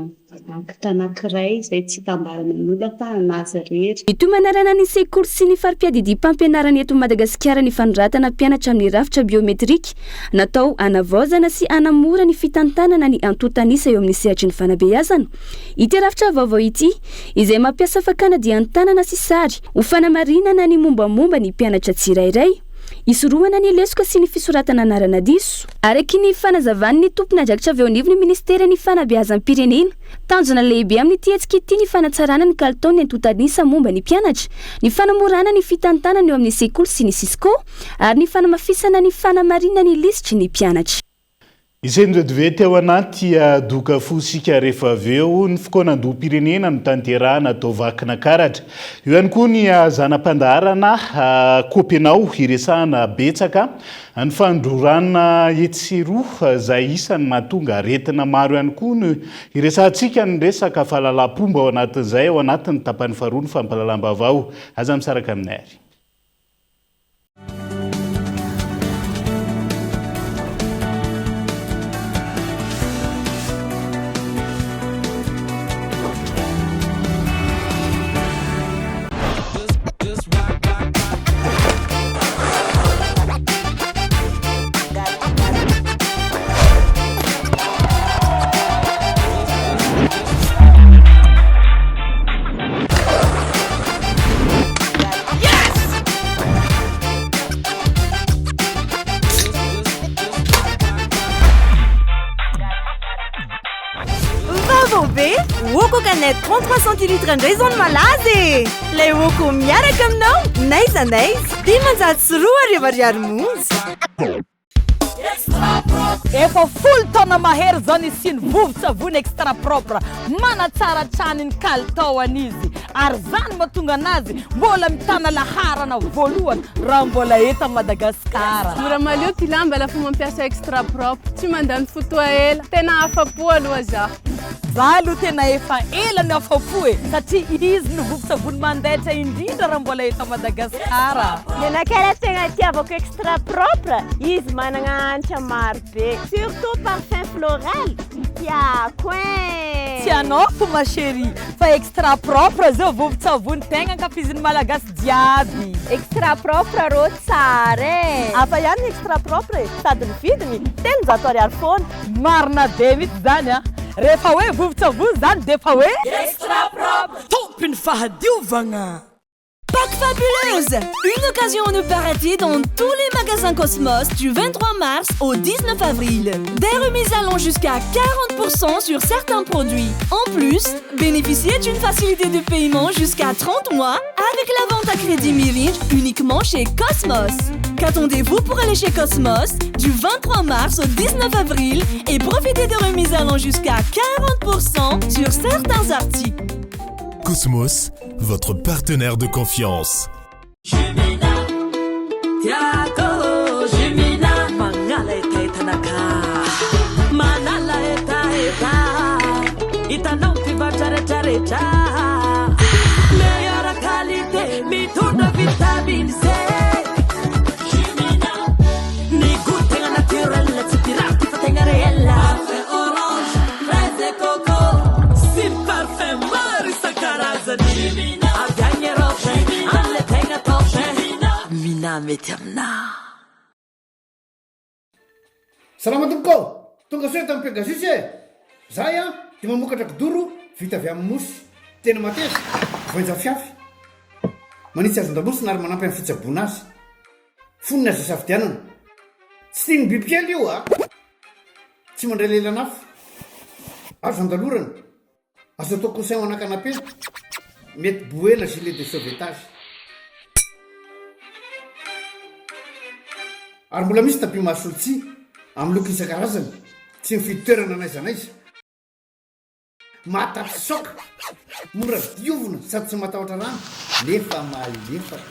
akta anankiray izay tsy hitambarana ny olona fa anazy rehetra. Ito manarana ny sekoly sy ny farim-piadidim-pampianarana eto Madagasikara ny fanoratana mpianatra amin'ny rafitra biometrika natao anavaozana sy anamora ny fitantanana ny antotanisa eo amin'ny sehatry ny fanabeazana. Ity rafitra vaovao ity izay mampiasa fakana diantanana sy sary ho fanamarinana ny mombamomba ny mpianatra tsirairay. Isorohana ny lesoka sy ny fisoratana anarana diso. Araky ny fanazavan'ny tompony andraikitra avy ao anivon'ny ministera ny fanabeazam-pirenena tanjona lehibe amin'ny tihetsika ity ny fanatsarana ny kalitaony antotanisa momba ny mpianatra, ny fanamorana ny fitantanana eo amin'ny sekoly sy ny sisko ary ny fanamafisana ny fanamarinana ny lisitry ny mpianatra. Izay ndredivety ao anaty doka fosika rehefa aveo ny fokoanan-doham-pirenena no tanterahana atao vakina karatra. Eo ihany koa ny zanam-pandaharana Kopenao iresahana betsaka ny fandrorana etsiroa izay isany mahatonga aretina maro ihany koa no iresahantsika ny resaka fahalalam-pomba ao anatin'izay ao anatin'ny tapany faharoa ny fampahalalam-baovao. Aza misaraka aminay ary. Yes! be oko canette 33 centilitres indray zao ny malaza lay oko miaraka aminao naiza dia manjary sy roa ariavariary monja efa folo taona mahery zao ny siny vovo-tsavony extra propre manatsara traniny kalitao an'izy ary zany mahatonga anazy mbola mitana laharana voalohany raha mbola eta Madagasikara. Mora malio ty lamba lafa mampiasa extra propre tsy mandany fotoa ela tena afapo aloha zaho. Za aloha tena efa ela ny afapo satria izy no vovo-tsavony mandahatra indrindra raha mbola eta Madagasikara. Menakala tegna tiavako extra propre izy managna hanitra maro be surtout parfum floral tiako tianao fo ma chérie fa extra propre zao vovo-tsavony tegna ankafizin'ny malagasy jiaby. Extra propre rô tsara afa ihany extra propre sady ny vidiny 300 ariary foana. Marina be mihitsy zany a rehefa hoe vovo-tsavony zany dia efa hoe extra propre tompiny fahadiovagna. Pâques fabuleuses! Une occasion à ne pas rater dans tous les magasins Cosmos du 23 mars au 19 avril. Des remises allant jusqu'à 40% sur certains produits. En plus, bénéficiez d'une facilité de paiement jusqu'à 30 mois avec la vente à crédit Mirage uniquement chez Cosmos. Qu'attendez-vous pour aller chez Cosmos du 23 mars au 19 avril et profitez de remises allant jusqu'à 40% sur certains articles. Cosmos, votre partenaire de confiance. Jumina, Tiago, Jumina, Mangala Etanaka, Manala Eta, Itanam Pibatareta, meilleure qualité, mituna vitamine C. Jumina, ni goûter naturel, c'est pirate, fatenga réel. Parfait orange, fraise et coco, c'est parfait marisa caraza. Jumina, avyagne roche, alle tenga toche, mina mety amina. Salama tompoko, tonga soa tamin'ny Pegasus zahay a dia mamokatra kidoro vita avy amin'ny mosy tena mateza voenja fiafy manitsy azon-damosina ary manampy amin'ny fitsaboana azy fonina azy safidianana tsy tiany bibikely io a tsy mandray lelanafo azo andalorana azo atao conseil anakanapena mety boela gilet de sauvetage ary mbola misy tapis masolotsia amin'ny loko isan-karazany tsy mifidy toerana n'aiza n'aiza mahatapy soka mora diovina sady tsy matahotra rano nefa malefaka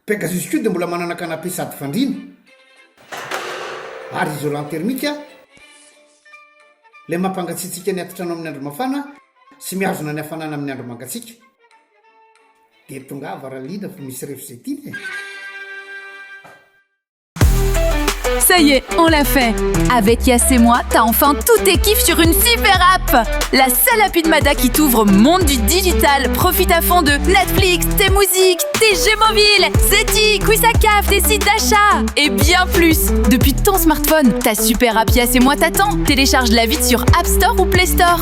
Pegasus koa dia mbola manana canapé sady fandrina ary isolant thermique ilay mampangatsiatsika ny atotrano amin'ny andro mafana sy miazona ny hafanana amin'ny andro mangatsiaka dia tonga varalina fa misy refzetine. Ça y est, on l'a fait. Avec Yass et moi, t'as enfin tous tes kiffs sur une super app. La seule appli de Mada qui t'ouvre au monde du digital. Profite à fond de Netflix, tes musiques, tes jeux mobiles, Zeti, Quizzacaf, tes sites d'achat et bien plus. Depuis ton smartphone, ta super app Yass et moi t'attend. Télécharge-la vite sur App Store ou Play Store.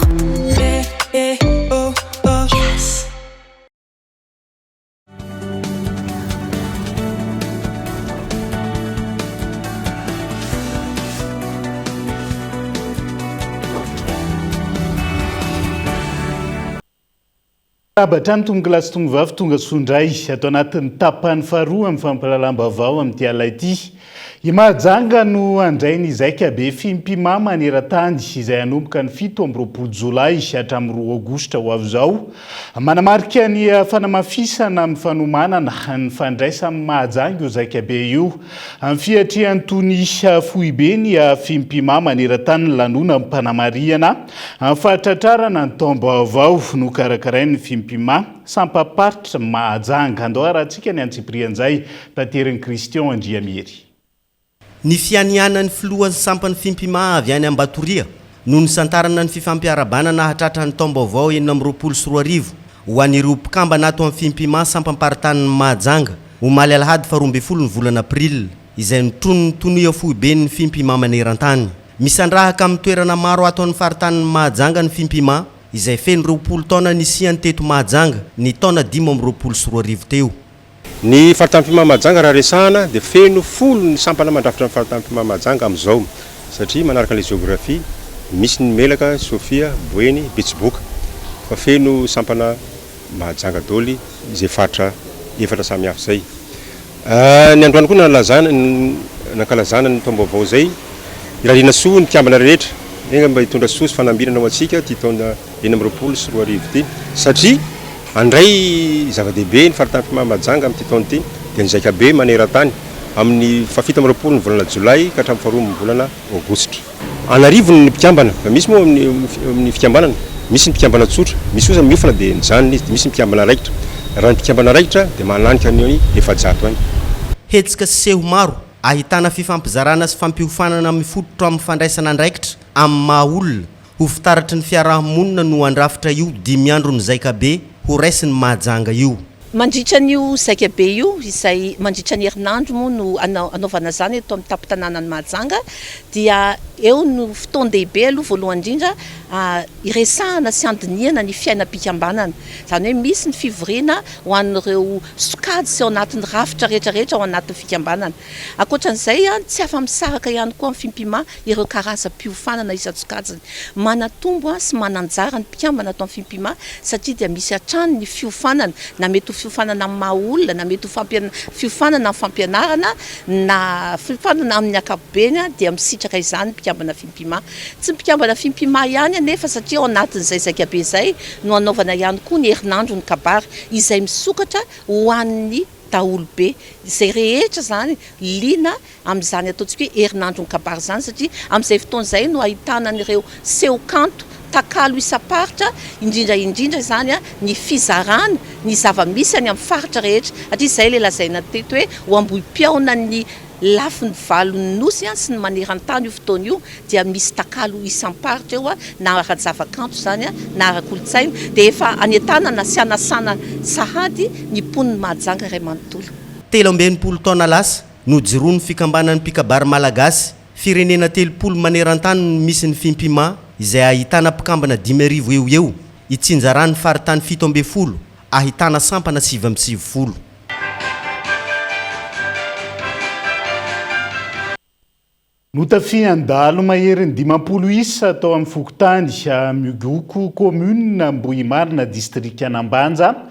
Yes. Abatrany tongolasy tongovavy tonga sondray atao anatin'ny tapany faharoa amin'ny fampalalam-bavao amin'ny tiala ity. I Mahajanga no andrainy Zaika be Fimpima maneran-tany izay anomboka ny 7 Jolay hatramin'ny 2 Aogositra ho avy izao. Manamarika ny fanamafisana amin'ny fanomanana ny fandraisana Mahajanga io Zaika be io. Amin'ny fiatrian'ny tony foibe ny Fimpima maneran-tany lanona amin'ny mpanamariana. Amin'ny fahatratrarana ny taom-baovao no karakarain'ny Fimpima sampaparitra Mahajanga. Andao arahantsika ny antsiprian'izay tanteriny Christian Andriamieri. Ny fianianan'ny filohan'ny sampany Fimpima avy any Ambatoria noho ny santarana ny fifampiarabana nahatratra ny taom-baovao 7 ho an'ireo mpikamba nato amin'ny Fimpima sampam-paritanin'ny Mahajanga omaly alahady 12 ny volana April izay nitronony tonoa foibe ny Fimpima maneran-tany. Misandrahaka amin'ny toerana maro ato amin'ny faritanin'ny Mahajanga ny Fimpima izay feno 20 taona nisiany teto Mahajanga ny taona 20 teo. Ny faritampima Mahajanga raha resahana dia feno folo ny sampana mandrafitra ny faritampima Mahajanga amin'izao satria manaraka ny geografia misy ny melaka Sofia Boeny Betsiboka fa feno sampana Mahajanga Doly izay efatra samy hafa zay. Ny androany koa nakalazana ny taom-baovao zay irarina soa ny mpiambana rehetra egna mba hitondra soa sy fanambirana ho antsika ty taona 2024 ty satria andray zava-dehibe ny faritany Mahajanga amin'ity taona ty dia nizaika be maneran-tany amin'ny 7 ny volana Jolay ka hatramin'ny 2 ny volana Aogositra. Anarivony ny mpiambana fa misy moa amin'ny fikambanana misy ny mpikambana tsotra misy kosa miofana dia nijanona izy misy ny mpikambana raikitra raha ny mpikambana raikitra dia mananika ny 700 any. Hetsika seho maro ahitana fifampizarana sy fampiofanana mifototra amin'ny fandraisana andraikitra amin'ny maha olona ho fitaratry ny fiarahamonina no andrafitra io 5 andro mizaika be ho raisiny Mahajanga io. Mandritra an'io zaika be io izay mandritra ny herinandro moa no anaovana zany eto amin'ny tampon-tanànan'ny Mahajanga dia eo no fotoan-dehibe aloha voalohany indrindra iresahana sy andiniana ny fiainam-pikambanana zany hoe misy ny fivoriana ho an'ireo sokady sy ao anatin'ny rafitra rehetrarehetra ao anatin'ny fikambanana. Ankoatran'izay tsy afa-misaraka ihany koa amin'ny fimpima ireo karazam-piofanana isan-tsokajiny manatombo sy mananjara ny mpikambana atao amin'ny fimpima satria dia misy hatrany ny fiofanana na mety fiofanana amin'ny maha olona na mety fiofanana amin'ny fampianarana na fiofanana amin'ny ankapobeny dia misitraka izany mpikambana fimpima. Tsy mpikambana fimpima ihany nefa satria ao anatin'izay zaika be izay no anaovana ihany koa ny herinandro ny kabary izay misokatra ho an'ny daholobe izay rehetra zany lina amin'izany ataontsika hoe herinandro ny kabary zany satria amin'izay fotoan'izay no ahitana an'ireo seho-kanto takalo isa-paritra indrindra zany ny fizarana ny zava-misy any amin'ny faritra rehetra atria izay le lazaina teto hoe ho ambohi-piaona ny lafiny valon'ny nosy sy ny maneran-tany io fotoana io dia misy takalo isam-paritra eo na ara-javakanto zany na ara-kolotsaina dia efa anetana na sy anasana sahady ny mponiny Mahajanga iray manontolo. 17 taona lasa no jiroany fikambanan'ny mpikabary malagasy firenena 30 maneran-tany misy ny fimpima izay ahitana mpikambana 5,000 eo itsinjarany faritany 17 ahitana sampana 9,90. Notafian-dalo maherin'ny 10 isa tao amin'ny Fokotany Migoko commune Ambohimarina district Anambanja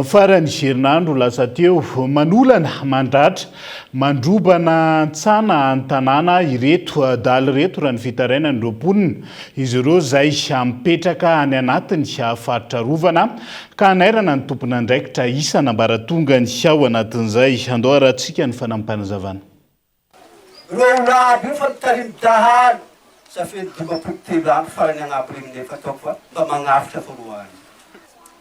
farany herinandro lasa teo manolana mandratra mandrobana tsana an-tanàna ireto dalo reto raha ny fitarainany roapolona izy ireo zay mipetraka any anatiny faritra rovana ka anairana ny tompona andraikitra isa nambaratonga ny ao anatin'izay andao arahantsika ny fanampanazavana. Ronaby io fa mitarimy dahalo safety 23 andro farany agnaby regny nefa ataoko fa mba magnafitra voalohany.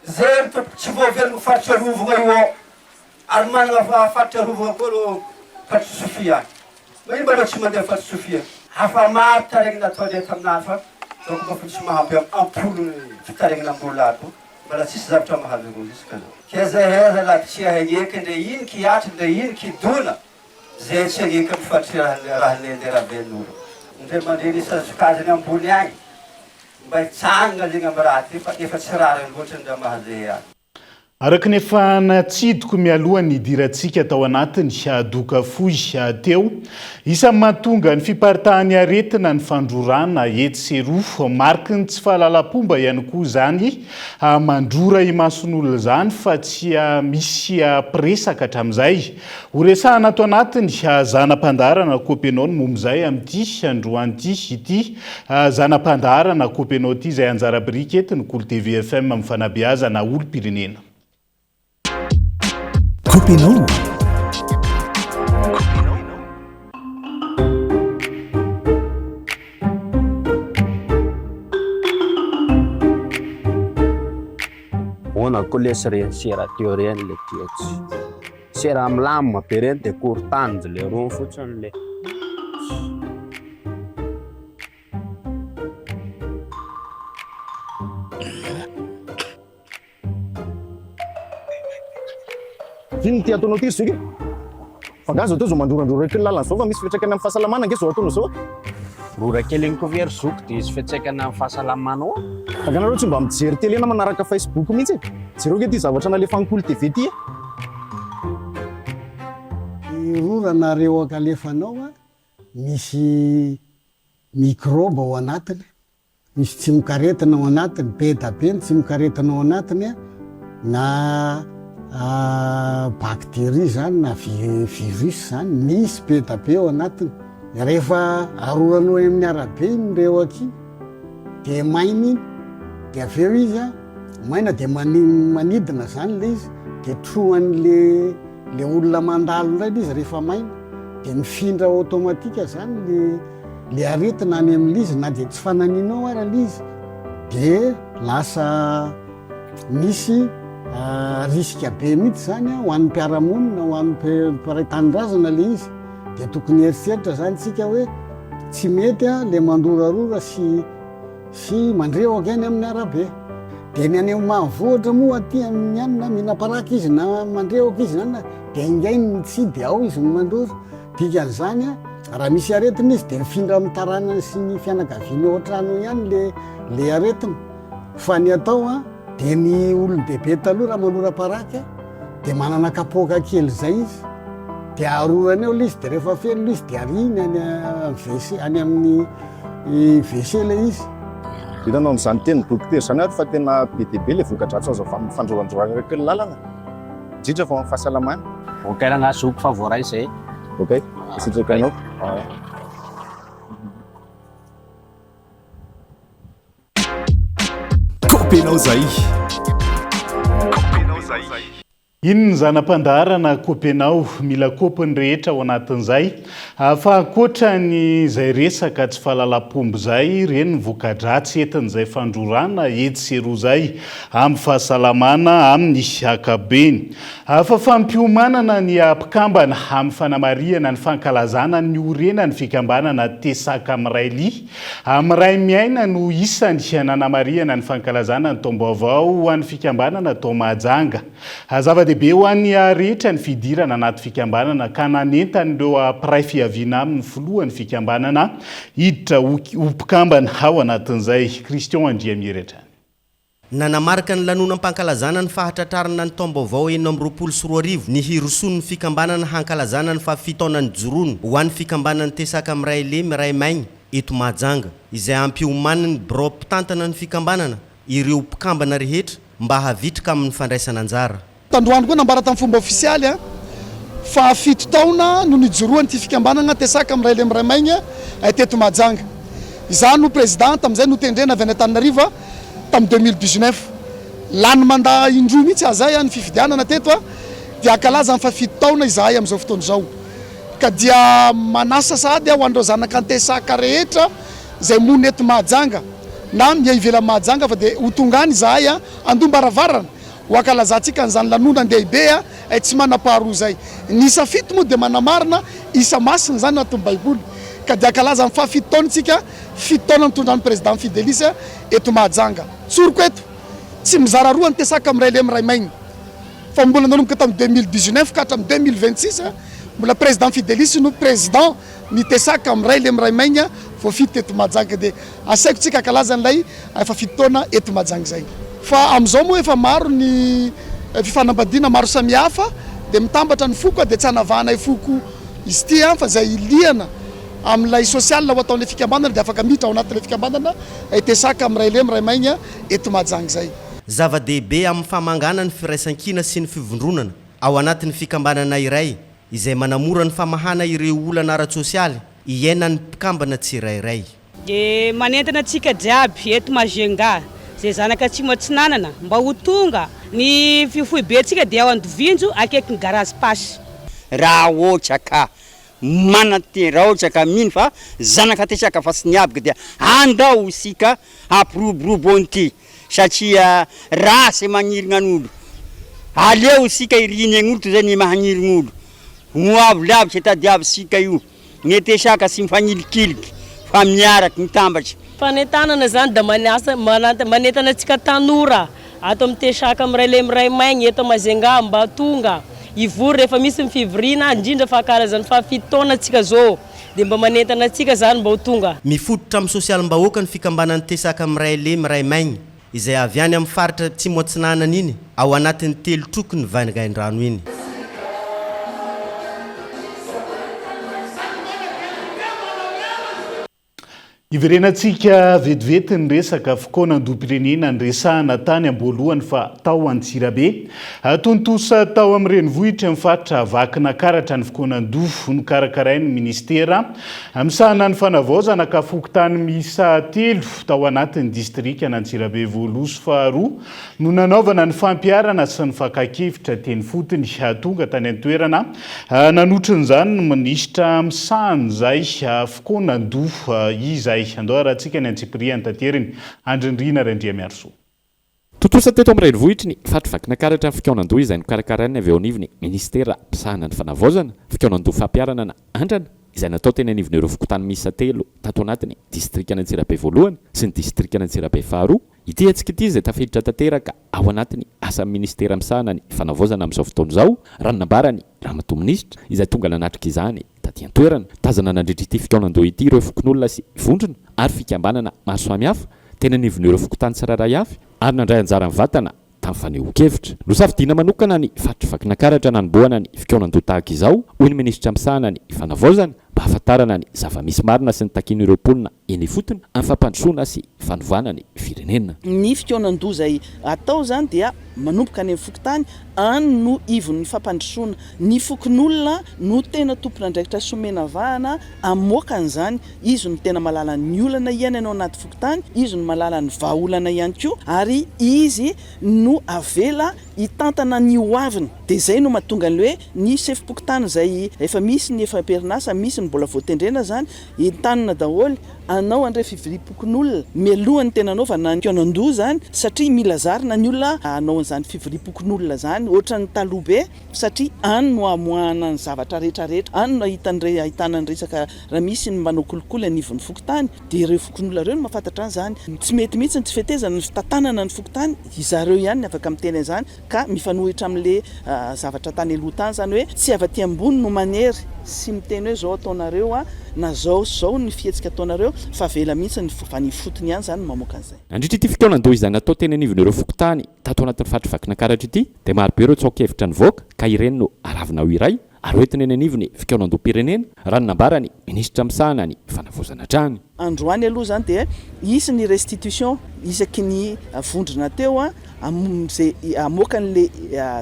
Zay tsy voavelogno faritra rovogna io ary manana faritra rovogna koa ro faritra Sofia any. Ma ino mbanao tsy mandeha faritra Sofia? Hafa maro taregny natao rehetra amin'any fa donc mba fa tsy mahampy ampolo fitaregnan'ambola ato mbala tsisy zavatra mahazo ro jusque zao. Kezaheza la tsy ahegneky ndre ino kiatra ndre ino kidona zay tsy agneky amin'ny fatry raha nendera ven'olo. Ndray mandreny isazokazany ambony agny mba hitsangana zegny amin'ny raha ty fa efa tsy raha loatra ndra mahazay azy. Araka nefa natsidiko mialohany idirantsika tao anatiny doka fohy teo isan'ny mahatonga ny fiparitahany aretina ny fandrorana etseroa mariky ny tsy fahalalam-pomba ihany koa zany mandrora imason'olona zany fa tsy misy presaka hatramin'izay ho resahana ato anatiny zanam-pandaharana kopy anao ny momizay amin'ity androanyity ity zanam-pandaharana kopy anao ity izay anjara biriky etiny Kolo TV FM amin'ny fanabeazana olo-pirenena. Copinot. Ona kolesre sera teorien le tiotsi. Sera amlam perente curtanz le ron fuchan le. Vino ty ataonao ty izy fa gazo atao zo mandorandora kely lalana zao fa misy fiantraikany amin'ny fahasalamana ange zao ataonao zao rora kely iny koa zoko dia izy fiantraikana amin'ny fahasalamana ao taganareo tsy mba mijery tele na manaraka Facebook mihitsy jereo ke ty zavatra nalefan'ny Kolo TV ty rora nareo akalefanao misy microbe ao anatiny misy tsy mokaretina ao anatiny be da be ny tsy mokaretina ao anatiny na bakteria zany na virus zany misy be da be ao anatiny. Rehefa aroranao amin'ny arabe iny reo aky de mainy de aveo izy maina de manidina zany le izy de trohan'le olona mandalo ndray le izy rehefa maina de mifindra automatika zany le aretina any amin'le izy na de tsy fananinao ara le izy de lasa misy risque be mihitsy zany ho an'ny mpiaramonina ho an'ny mparay-tanindrazana le izy de tokony eritreritra zany tsika hoe tsy mety le mandorarora sy mandreo aky any amin'ny arabe de ny any mahavoatra moa aty amin'ny any na minaparaky izy na mandreo aky izy nana de ingainy tsy de ao izy mandoro dikan'izany raha misy aretina izy de mifindra amin'ny taranany sy ny fianakaviany ao an-trano ihany le aretina fa ny atao de ny olon-dehibe taloha raha manora-paraky de manana kapoaka kely zay izy de arorany eo le izy de rehefa feno le izy de ariny any amin'ny WC le izy. Hitanao n'izany teny dokotera zany fa tena be dia be le voka-dratsy azo avy amin'ny fandroandroana kely lalana indrindra fa amin'ny fahasalamana. Ok ragazzi, por favor, aí sei. Ok, sitrakanao. Kopinao zay. Inony zanam-pandaharana kopinao mila kopiny rehetra ao anatin'izay fa ankoatra ny zay resaka tsy fahalala-pombo zay reny ny voka-dratsy entin'izay fandrorana etsy sy eroa zay amin'ny fahasalamana amin'ny akabeny fa fampiomanana ny apikambana amin'ny fanamariana ny fankalazana ny orena ny fikambanana tesaka amiray li amiray miaina no isany nanamariana ny fankalazana ny tomboavao ho an'ny fikambanana tao Mahajanga be ho an'ny rehetra ny fidirana anaty fikambanana ka nanentan'ireo mpiray fiaviana amin'ny filohan'ny fikambanana hiditra opikambana ao anatin'izay. Christian Andriamiratra nanamarika ny lanonam-pankalazana ny fahatratrarana ny taom-baovao 2024 ny hirosony ny fikambanana hankalazana ny fahafitaonany jorono ho an'ny fikambanany tesaka amiray le miray maigny eto Mahajanga izay ampiomaniny bro mpitantana ny fikambanana ireo mpikambana rehetra mba havitrika amin'ny fandraisana anjara. Tandroany koa nambara tamin'ny fomba ofisialy fa 7 taona no nijoroany ty fikambanana tesaka amiray le miray maigny teto Mahajanga. Izany no président tam'izay no tendrena avy any Antananarivo tamin'ny 2019 lany manda indroa mihitsy azay ny fifidianana teto dia ankalaza fa 7 taona izahay amin'izao fotoana izao ka dia manasa sady ho an'ireo zanaka antesaka rehetra zay mony eto Mahajanga na miay ivelan'ny Mahajanga fa dia ho tongany izahay andombaravarana ho ankalazatsika n'izany lanonana ndehibe tsy manam-paharoa zay. Ny isa 7 moa dia manamarina isa masina zany anatin'ny baiboly ka dia ankalaza fa 7 taona tsika 7 taona mitondran'ny président Fidelis eto Mahajanga. Tsoroko eto tsy mizara roa ny tesaka amiray le miray maigny fa mbola nanomboka tamin'ny 2019 ka hatramin'ny 2026 mbola président Fidelis no président ny tesaka amiray le miray maigny voafity eto Mahajanga dia asaiko tsika ankalaza an'ilay efa 7 taona eto Mahajanga zay. Fa am'izao moa efa maro ny fifanambadiana maro samihafa dia mitambatra ny foko dia tsy hanavahana foko izy ty fa zay liana amin'ilay social ho ataon'le fikambanana dia afaka miditra ao anatin'le fikambanana tesaka amiray le miray maigny eto Mahajanga zay. Zava-dehibe amin'ny famangana ny firaisan-kina sy ny fivondronana ao anatin'ny fikambanana iray izay manamora ny famahana ireo olana ara-tsosialy iainan'ny mpikambana tsirairay. Dia manentana antsika jiaby eto Mahajanga zay zanaka tsy matsinanana mba ho tonga ny fifoibe antsika dia ao Andovinjo akaiky ny garage passe. Raha ohatra ka raha ohatra ka mino fa zanaka tesaka fa sy niabika dia andao isika ampiroborobo an'ity satria rasy magnirigna an'olo aleo isika iriny an'olo toy zay ny mahanirigna olo moavylavitra tadiavy sika io ny tesaka sy mifagnilikiliko fa miaraky mitambatra. Fanentanana zany da manentana antsika tanora ato amin'ny tesaka amiray le miray maigny eto Mahajanga mba tonga ivory rehefa misy mifivoriana indrindra fa karazany fa 7 taona antsika zao dia mba manentana antsika zany mba ho tonga. Mifototra amin'ny sosialim-bahoaka ny fikambanany tesaka amiray le miray maigny izay avy any amin'ny faritra Atsimo Atsinanana iny ao anatin'ny 3 troko ny Vanigaindrano iny. Iverenantsika vetivety ny resaka fokoanan-doam-pirenena nyresahana tany amboalohany fa tao Antsirabe. Tontosa tao amin'ny renivohitra amin'ny faritra Vakinankaratra ny fokoanan-doha nokarakarain'ny ministera. Misahana ny fanavaozana ka fokontany miisa 3 tao anatin'ny distrika an'Antsirabe voalohany sy faharoa no nanaovana ny fampiarana sy ny fakakevitra teny fotony tonga tany an-toerana. Nanotrin'izany ny minisitra misahana izay fokoanan-doha izay andao rahantsika ny Antsipriany tanteriny Andrindrina Randriamiarso. Totosa teto amin'ny renivohitra ny faritra Vakinankaratra ny fokoanan-doha izay nokarakarain'ny avy eo anivony ministera misahana ny fanavaozana fokoanan-doha fampiarana na andrana izay natao teny anivon'ireo fokontany miisa 3 tato anatiny distrika an'Antsirabe voalohany sy ny distrika an'Antsirabe faharoa. Ity antsika ity izay tafiditra tanteraka ao anatiny asa ministera misahana ny fanavaozana amin'izao fotoana izao raha nambarany ramatoa minisitra izay tonga nanatrika izany taty an-toerana tazana nandritra ity fokoanan-doha ity ireo fokon'olona sy vondrona ary fikambanana maro samihafa tena anivon'ireo fokontany tsirairay avy ary nandray anjara vatana tamin'ny fanehoan-kevitra. Nosafidiana manokana ny faritra Vakinankaratra nanomboana ny fokoanan-doha tahaka izao hoy ny ministra misahana ny fanavaozana mba hafantarana ny zava-misy marina sy ny takian'ireo mponina eny fotony amin'ny fampandrosoana sy fanovana ny firenena. Ny fokoanan-doha izay atao zany dia manomboka any amin'ny fokontany any no ivon'ny fampandrosoana ny fokon'olona no tena tompon'andraikitra somena vahana amoaka an'izany izy no tena malala ny olana ihany anao anaty fokontany izy no malala ny vahaolana ihany koa ary izy no avela hitantana ny hoaviny dia izay no mahatonga ny hoe ny sefim-pokotany izay efa misy ny efa perinasa misy ny mbola voatendrena zany entanina daholo anao andre fivoriam-pokon'olona mialohany tena anaovana ny fokoanan-doha zany satria mila zarina ny olona anao an'izany fivoriam-pokon'olona zany ohatran'ny taloha be satria any no amoahana ny zavatra rehetrarehetra any no ahitana ny resaka raha misy ny manao kolikoly anivon'ny fokontany dia ireo fokon'olona ireo no mahafantatra an'izany tsy mety mihitsy ny tsy fetezana ny fitantanana ny fokontany izareo ihany ny afaka miteny an'izany ka mifanohitra amin'le zavatra tany aloha tany zany hoe tsy avy ambony no manery sy miteny hoe zao ataonareo na zao ny fihetsika ataonareo fa vela mihitsy ny fanifotony ihany zany mamoaka an'izay. Nandritra ity fokoanan-doha izay natao teny anivon'ireo fokontany tato anatin'ny faritra Vakinankaratra ity dia maro be ireo tsaoka-hevitra nivoaka ka ireny no aravina ho iray ary hoentina eny anivony fokoanan-doham-pirenena raha ny nambarany ministra misahana ny fanavaozana trany. Androany aloha zany dia isy ny restitution isaky ny vondrona teo zay amoaka n'le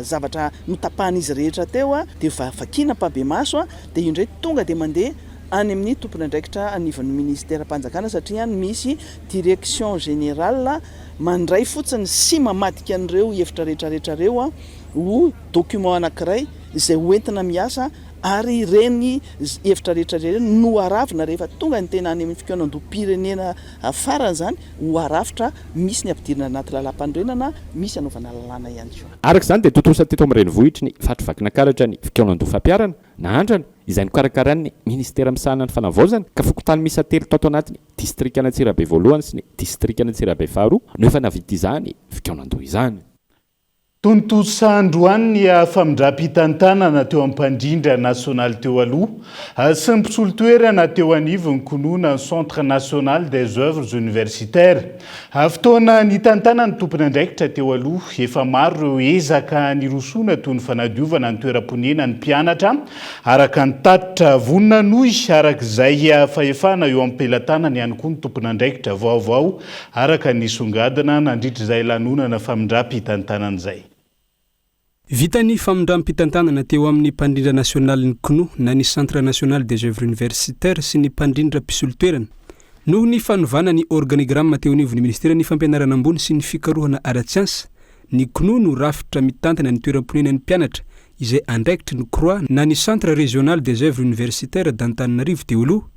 zavatra notapahan'izy rehetra teo dia vakina mpabe maso dia indray tonga dia mandeha any amin'ny tompon'andraikitra anivon'ny ministera-panjakana satria any misy direction générale mandray fotsiny sy mamadika an'ireo hevitra rehetrarehetrareo ho document anankiray izay hoentina miasa ary reny hevitra rehetrarehetra no aravina rehefa tonga ny tena any amin'ny fokoanan-doham-pirenena farany zany ho arafitra misy ny ampidirina anaty lalam-pandrenana misy anaovana lalàna ihany koa. Araka izany dia totosa teto amin'ny renivohitra ny faritra Vakinankaratra ny fokoanan-doha fampiarana na andrana izay nokarakarain'ny ministera misahana ny fanavaozana ka fokontany miisa 3 tato anatiny distrika an'Antsirabe voalohany sy ny distrika an'Antsirabe faharoa no efa navita izany fokoanan-doha izany. Tontosa androany famindrapi-tantanana teo am-pandrindra nasionaly teo aloha sy ny mpisolo toerana teo anivony konona Centre national des œuvres universitaires. Fotoana ny tantanany tompony andraikitra teo aloha efa maro ireo ezaka nirosona toy ny fanadiovana ny toeram-ponena ny mpianatra araka ny tatitra vonina nohy arak'izay fahefana eo am-pelantanany ihany koa ny tompony andraikitra vaovao araka ny songadina nandritra izay lanonana famindrapi-tantanana izay. Vitany famindram-pitantanana teo amin'ny mpandrindra nasionaly ny KNO na ny Centre national des œuvres universitaires sy ny mpandrindra mpisolo toerana noho ny fanovana ny organigramme teo anivon'ny ministera ny fampianarana ambony sy ny fikarohana ara-tsiansa ny KNO no rafitra mitantana ny toeram-ponena ny mpianatra izay andraikitry ny Croix na ny Centre régional des œuvres universitaires d'Antananarivo teo aloha.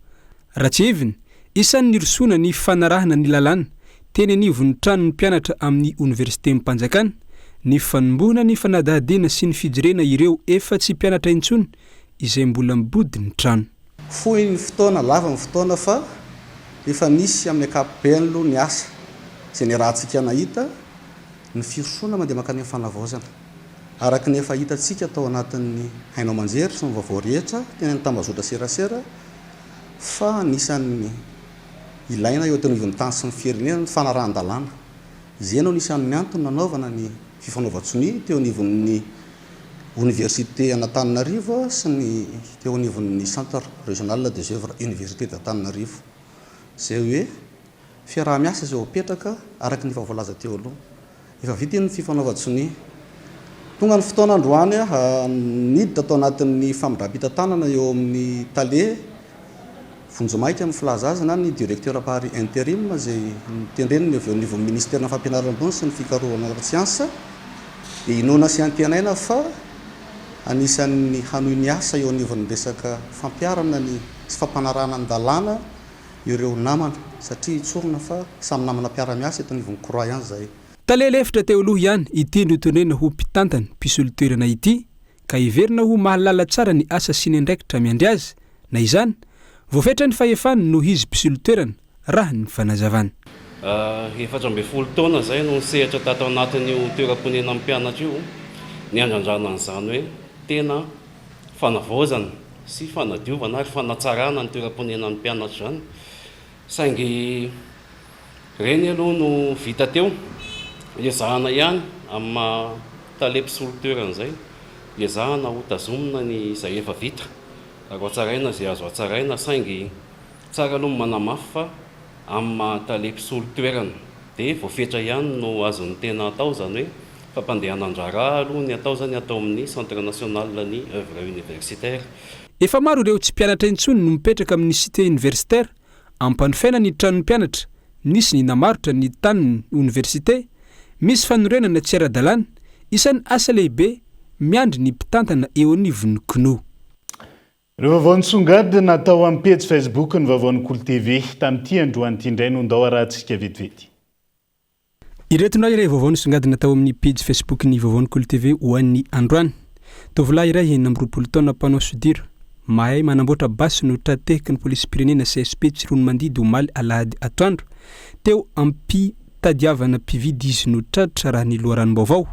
Raha tsy eviny isan'ny nirosona ny fanarahana ny lalàna teny anivon'ny tranon'ny mpianatra amin'ny université mpanjakana ny fanombohana ny fanadahadiana sy ny fijirena ireo efa tsy mpianatra intsony izay mbola mibody ny trano. Fohy ny fotoana lava ny fotoana fa efa nisy amin'ny ankapobeny aloha ny asa izay ny rahantsika nahita ny firosona mandeha makany amin'ny fanavaozana araka ny efa hitantsika tao anatin'ny hainao manjery sy ny vaovao rehetra tena ny tambazotra serasera fa nisan'ny ilaina eo teny ivon'ny tany sy ny firenena ny fanarahan-dalàna izay no nisan'ny antony nanaovana ny fifanaovan-tsony teo anivon'ny université Antananarivo sy ny teo anivon'ny Centre régional des œuvres université d'Antananarivo zay hoe fiaraha-miasa zay opetraka araky ny efa voalaza teo aloha efa vita ny fifanaova-tsoni tonga ny fotoana androany niditra atao anatin'ny famindram-pitantanana eo amin'ny tale vonjomaika amin'ny filazazy na ny directeur par intérim zay nitendreniny avy eo niveau ministère-na fampianaram-bony sy ny fikarohana ara-tsiansa dia inona sy antenaina fa anisan'ny hanohy ny asa eo anivon'ny resaka fampiarana ny sy fampanarana an-dalàna ireo namana satria itsorona fa samy namana mpiara-miasa eto anivon'ny croyant zay talelefitra teo aloha ihany ity no tonena ho mpitantany mpisolo toerana ity ka iverina ho mahalala tsara ny asa sy ny andraikitra miandry azy na izany voafetra ny fahefany no izy mpisolo toerana raha ny fanazavana efatra amby folo taona zay no sehatra tato anatin'io toeram-ponena amin'ny mpianatra io ny andrandrana an'izany hoe tena fanavaozana sy fanadiovana ary fanatsarana ny toeram-ponena amin'ny mpianatra zany saingy reny aloha no vita teo iezahana ihany amin'ny tale-mpisolo toerana zay iezahana ho tazomina ny izay efa vita ary atsaraina zay azo atsaraina saingy tsara aloha manamafy fa amin'ny tale-mpisolo toerana dia voafetra ihany no azony tena atao zany hoe fampandehanandrara aloha ny atao zany atao amin'ny centre national ny œuvre universitaire efa maro ireo tsy mpianatra intsony no mipetraka amin'ny cité universitaire ampanofaina ny tranon'ny mpianatra nisy ny namarotra ny taniny université misy fanorenana tsy ara-dalàna isan'ny asa lehibe miandry ny mpitantana eo anivon'ny kino ireo vaovao nisongady natao amin'ny page Facebook ny vaovao ny Kolo TV tamin'ity androany indray no ndao arahantsika vetivety ireto ndray iray vaovao nisongady natao amin'ny page Facebook ny vaovao ny Kolo TV ho an'ny androany tovolahy iray enina amby roapolo taona mpanao sodira mahay manamboatra basy no tratehiky ny polisy pirenena CSP Tsirono Mandidy omaly alahady atoandro teo ampitadiavana mpividy izy no tratra raha ny loharanom-baovao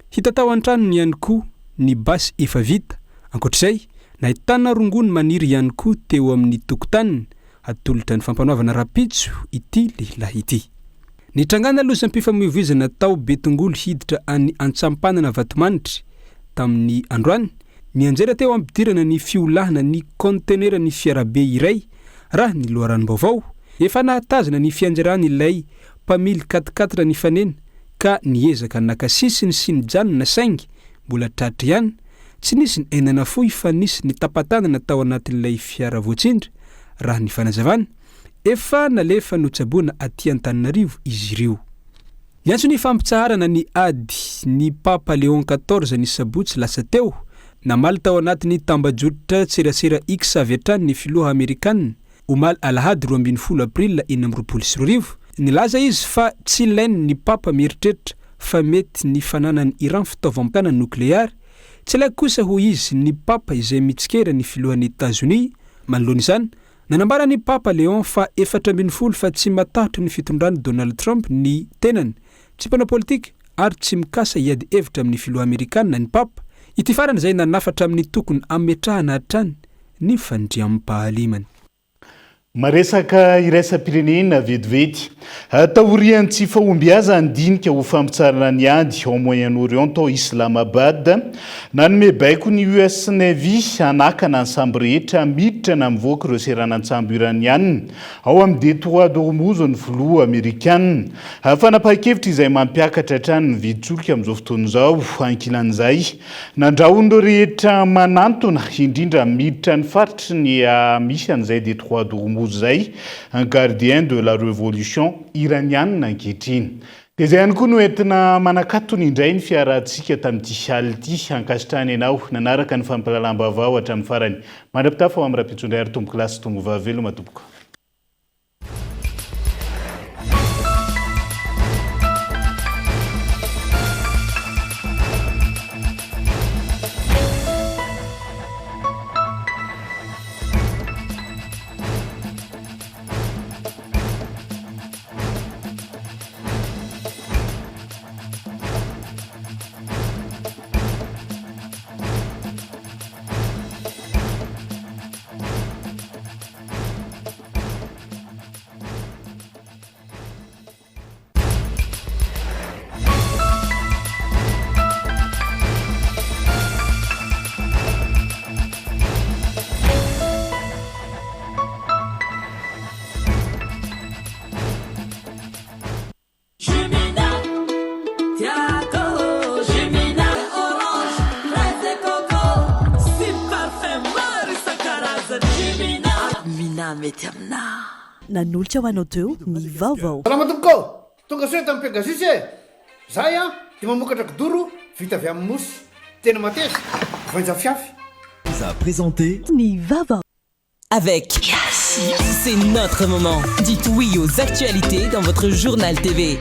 hita tao an-tranony ihany koa ny basy efa vita ankoatr'izay nahitana rongony maniry ihany koa teo amin'ny tokotaniny atolotra ny fampanoavana rapitso ity lehilahy ity nitrangana aloha sam-pifamoivoizana tao betongolo hiditra any antsampanana vatomanitry tamin'ny androany nianjera teo ampidirana ny fiolahana ny contenera ny fiarabe iray raha ny loharanom-baovao efa nahatazana ny fianjerany ilay mpamily 4 ny fanena ka niezaka nakasisiny sy ny janona saingy mbola tratra ihany tsy nisy ny enana foy fa nisy ny tapatanana tao anatin'ilay fiara voatsindra raha ny fanazavana efa nalefa notsaboana aty Antananarivo izy ireo iantso ny fampitsaharana ny ady ny Papa Léon 14 ny sabotsy lasa teo namaly tao anatin'ny tambajotitra tserasera X avy hatrany ny filoha Amerikanina omaly alahady 12 aprila 2024 nilaza izy fa tsy ilainy ny Papa mieritreritra fa mety ny fananany Iran fitaovam-pana nukleary tsy ilaiko kosa ho izy ny Papa izay mitsikera ny filohan'ny États-Unis manoloana izany nanambara ny Papa Léon fa 14 fa tsy matahotra ny fitondrany Donald Trump ny tenany tsy mpanao politika ary tsy mikasa hiady hevitra amin'ny filoha Amerikanina ny Papa ity farany izay nanafatra amin'ny tokony ametrahana hatrany ny fandriam-pahalimany maresaka iraisam-pirenena vetivety taorian'ny tsy fahombiaza andinika ho fampitsarana ny ady ao Moyen-Orient ao Islamabad nanome baiko ny US Navy hanakana ny sambo rehetra miditra na mivoaka ireo seranantsambo iranianina ao amin'ny détroit d'Ormuz ny filoha Amerikanina fanapahan-kevitra izay mampiakatra hatrany ny viditsolika amin'izao fotoana izao ankilan'izay nandrahon'ireo rehetra manantona indrindra miditra ny faritry ny misy an'izay détroit d'Ormuz zay un gardien de la révolution iranienne ankehitriny dia izay ihany koa no entina manakatony indray ny fiarahantsika tamin'ity saly ity ankasitrahany ianao nanaraka ny fampalalam-baovao hatramin'ny farany mandra-pitafa ao amin'ny rapitsondray ary tomboky lasy tombo vavelo matoboka mety amina nanolotra ho anao teo ny vaovao salama tompoko tonga soe tamin'ny Pegasus e zay a dia mamokatra kidoro vita avy amin'ny mosy tena mateza voanja fiafy vous a présenté ny vaovao avec c'est notre moment. Dites oui aux actualités dans votre journal TV.